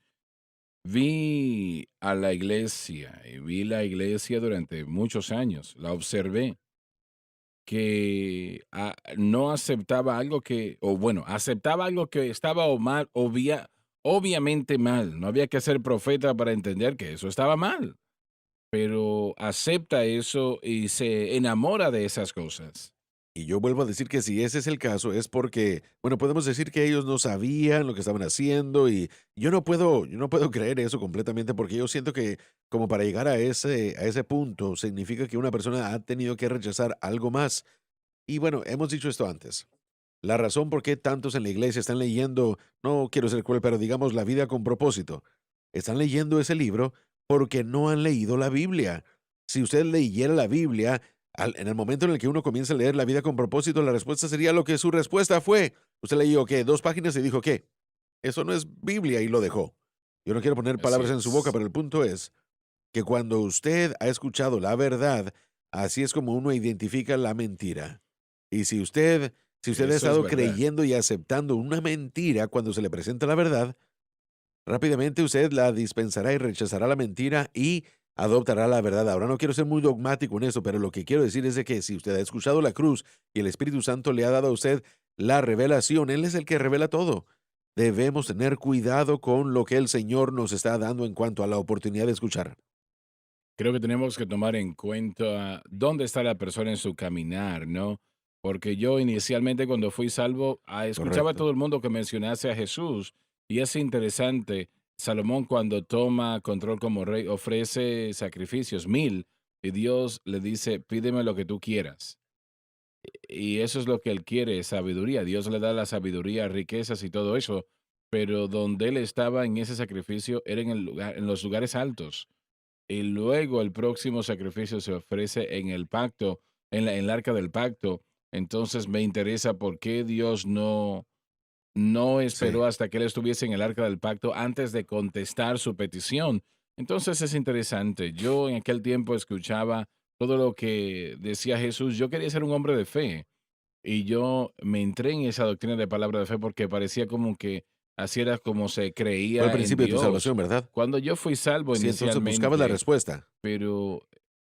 Vi a la iglesia y vi la iglesia durante muchos años, la observé, que no aceptaba algo que, o bueno, aceptaba algo que estaba o mal, obviamente mal. No había que ser profeta para entender que eso estaba mal, pero acepta eso y se enamora de esas cosas. Y yo vuelvo a decir que si ese es el caso, es porque, bueno, podemos decir que ellos no sabían lo que estaban haciendo y yo no puedo creer eso completamente porque yo siento que como para llegar a ese punto significa que una persona ha tenido que rechazar algo más. Y bueno, hemos dicho esto antes. La razón por qué tantos en la iglesia están leyendo, no quiero ser cruel, pero digamos La vida con propósito, están leyendo ese libro porque no han leído la Biblia. Si usted leyera la Biblia, en el momento en el que uno comienza a leer La vida con propósito, la respuesta sería lo que su respuesta fue. Usted leyó, ¿qué? 2 páginas y dijo, ¿qué? Eso no es Biblia y lo dejó. Yo no quiero poner Así palabras en su boca, es. pero el punto es que cuando usted ha escuchado la verdad, así es como uno identifica la mentira. Y si usted ha Eso es estado verdad. creyendo y aceptando una mentira cuando se le presenta la verdad, rápidamente usted la dispensará y rechazará la mentira y adoptará la verdad. Ahora no quiero ser muy dogmático en eso, pero lo que quiero decir es de que si usted ha escuchado la cruz y el Espíritu Santo le ha dado a usted la revelación, Él es el que revela todo. Debemos tener cuidado con lo que el Señor nos está dando en cuanto a la oportunidad de escuchar. Creo que tenemos que tomar en cuenta dónde está la persona en su caminar, ¿no? Porque yo inicialmente cuando fui salvo, escuchaba a Correcto. todo el mundo que mencionase a Jesús y es interesante, Salomón cuando toma control como rey ofrece sacrificios, 1000, y Dios le dice, pídeme lo que tú quieras. Y eso es lo que él quiere, sabiduría. Dios le da la sabiduría, riquezas y todo eso, pero donde él estaba en ese sacrificio era en el lugar, en los lugares altos y luego el próximo sacrificio se ofrece en el pacto, en el arca del pacto. Entonces me interesa por qué Dios no Sí. esperó hasta que él estuviese en el arca del pacto antes de contestar su petición. Entonces es interesante. Yo en aquel tiempo escuchaba todo lo que decía Jesús. Yo quería ser un hombre de fe y yo me entré en esa doctrina de palabra de fe porque parecía como que así era como se Fue el creía en principio de tu Dios. salvación, ¿verdad? Cuando yo fui salvo Sí, entonces buscabas la inicialmente, respuesta. pero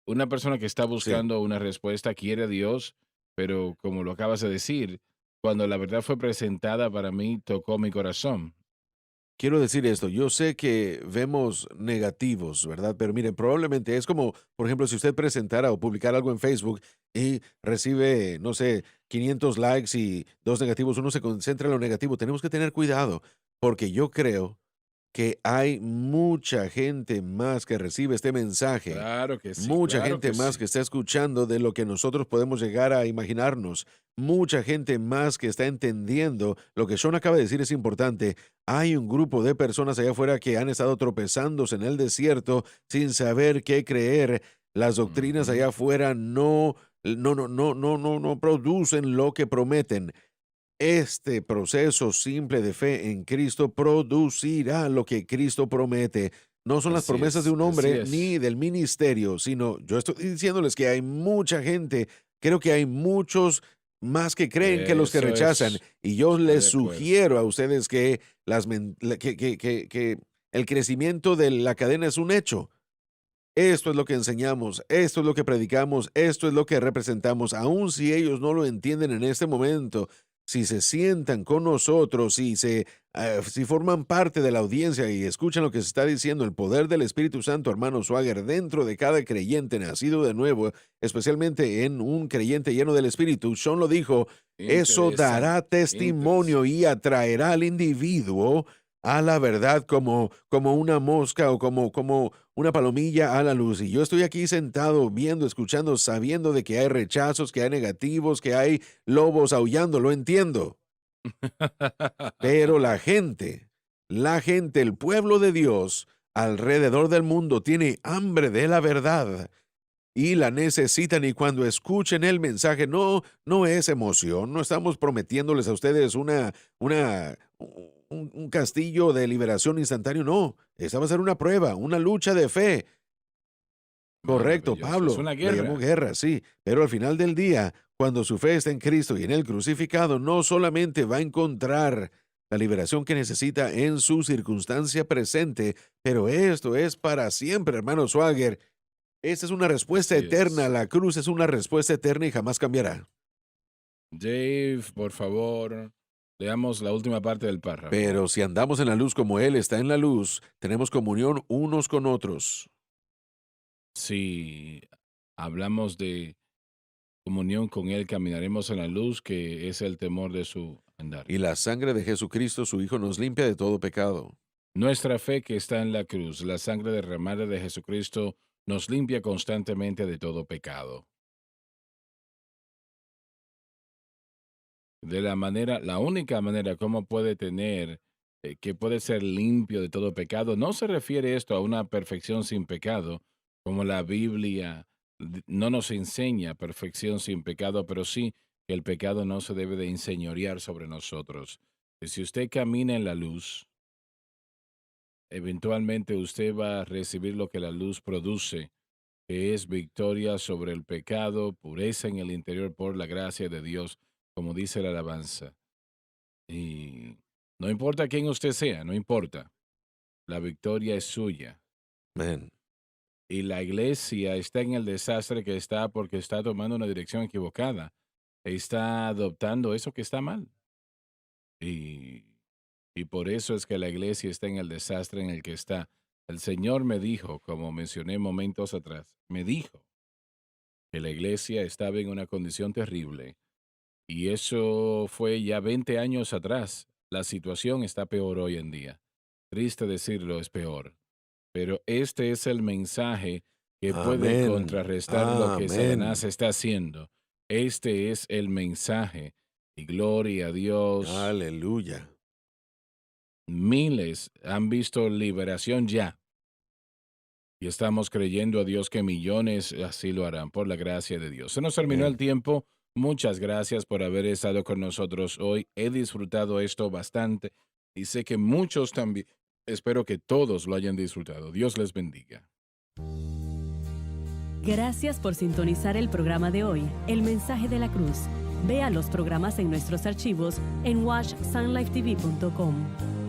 una persona que está Sí. buscando una respuesta quiere a Dios, pero como lo acabas de decir, cuando la verdad fue presentada para mí, tocó mi corazón. Quiero decir esto, yo sé que vemos negativos, ¿verdad? Pero miren, probablemente es como, por ejemplo, si usted presentara o publicara algo en Facebook y recibe, no sé, 500 likes y dos negativos, uno se concentra en lo negativo. Tenemos que tener cuidado, porque yo creo que hay mucha gente más que recibe este mensaje, Claro que sí, mucha claro gente que más sí. que está escuchando de lo que nosotros podemos llegar a imaginarnos, mucha gente más que está entendiendo lo que Sean acaba de decir es importante. Hay un grupo de personas allá afuera que han estado tropezándose en el desierto sin saber qué creer. Las doctrinas Ujú. allá afuera no producen lo que prometen. Este proceso simple de fe en Cristo producirá lo que Cristo promete. No son las Así promesas de es, un así hombre es. ni del ministerio, sino yo estoy diciéndoles que hay mucha gente, creo que hay muchos más que creen que los que Eso rechazan. es, Y yo estoy les de acuerdo. sugiero a ustedes que, que el crecimiento de la cadena es un hecho. Esto es lo que enseñamos, esto es lo que predicamos, esto es lo que representamos, aun si ellos no lo entienden en este momento, si se sientan con nosotros, si forman parte de la audiencia y escuchan lo que se está diciendo, el poder del Espíritu Santo, hermano Swagger, dentro de cada creyente nacido de nuevo, especialmente en un creyente lleno del Espíritu, Sean lo dijo, eso dará Interesante, testimonio interesante. y atraerá al individuo a la verdad como una mosca o como una palomilla a la luz. Y yo estoy aquí sentado viendo, escuchando, sabiendo de que hay rechazos, que hay negativos, que hay lobos aullando, lo entiendo. Pero la gente, el pueblo de Dios alrededor del mundo tiene hambre de la verdad y la necesitan y cuando escuchen el mensaje no es emoción, no estamos prometiéndoles a ustedes un castillo de liberación instantáneo, no, esta va a ser una prueba, una lucha de fe. Correcto, Maravilloso, es Pablo, una le llamó guerra. guerra, sí, pero al final del día, cuando su fe está en Cristo y en el crucificado, no solamente va a encontrar la liberación que necesita en su circunstancia presente, pero esto es para siempre, hermano Swagger. Esta es una respuesta Así eterna, es. la cruz es una respuesta eterna y jamás cambiará. Dave, por favor, leamos la última parte del párrafo. Pero si andamos en la luz como Él está en la luz, tenemos comunión unos con otros. Si hablamos de comunión con Él, caminaremos en la luz, que es el temor de su andar. Y la sangre de Jesucristo, su Hijo, nos limpia de todo pecado. Nuestra fe que está en la cruz, la sangre derramada de Jesucristo, nos limpia constantemente de todo pecado. De la única manera como puede tener, que puede ser limpio de todo pecado, no se refiere esto a una perfección sin pecado, como la Biblia no nos enseña perfección sin pecado, pero sí que el pecado no se debe de enseñorear sobre nosotros. Que si usted camina en la luz, eventualmente usted va a recibir lo que la luz produce, que es victoria sobre el pecado, pureza en el interior por la gracia de Dios, como dice la alabanza. Y no importa quién usted sea, no importa. La victoria es suya. Amén. Y la iglesia está en el desastre que está porque está tomando una dirección equivocada. Está adoptando eso que está mal. Y, y por eso es que la iglesia está en el desastre en el que está. El Señor me dijo, como mencioné momentos atrás, me dijo que la iglesia estaba en una condición terrible. Y eso fue ya 20 años atrás. La situación está peor hoy en día. Triste decirlo, es peor. Pero este es el mensaje que puede Amén. contrarrestar lo que Satanás Amén. está haciendo. Este es el mensaje. Y gloria a Dios. Aleluya. Miles han visto liberación ya. Y estamos creyendo a Dios que millones así lo harán por la gracia de Dios. Se nos terminó el Amén. tiempo. Muchas gracias por haber estado con nosotros hoy. He disfrutado esto bastante y sé que muchos también. Espero que todos lo hayan disfrutado. Dios les bendiga. Gracias por sintonizar el programa de hoy, El Mensaje de la Cruz. Vea los programas en nuestros archivos en watchsunlifetv.com.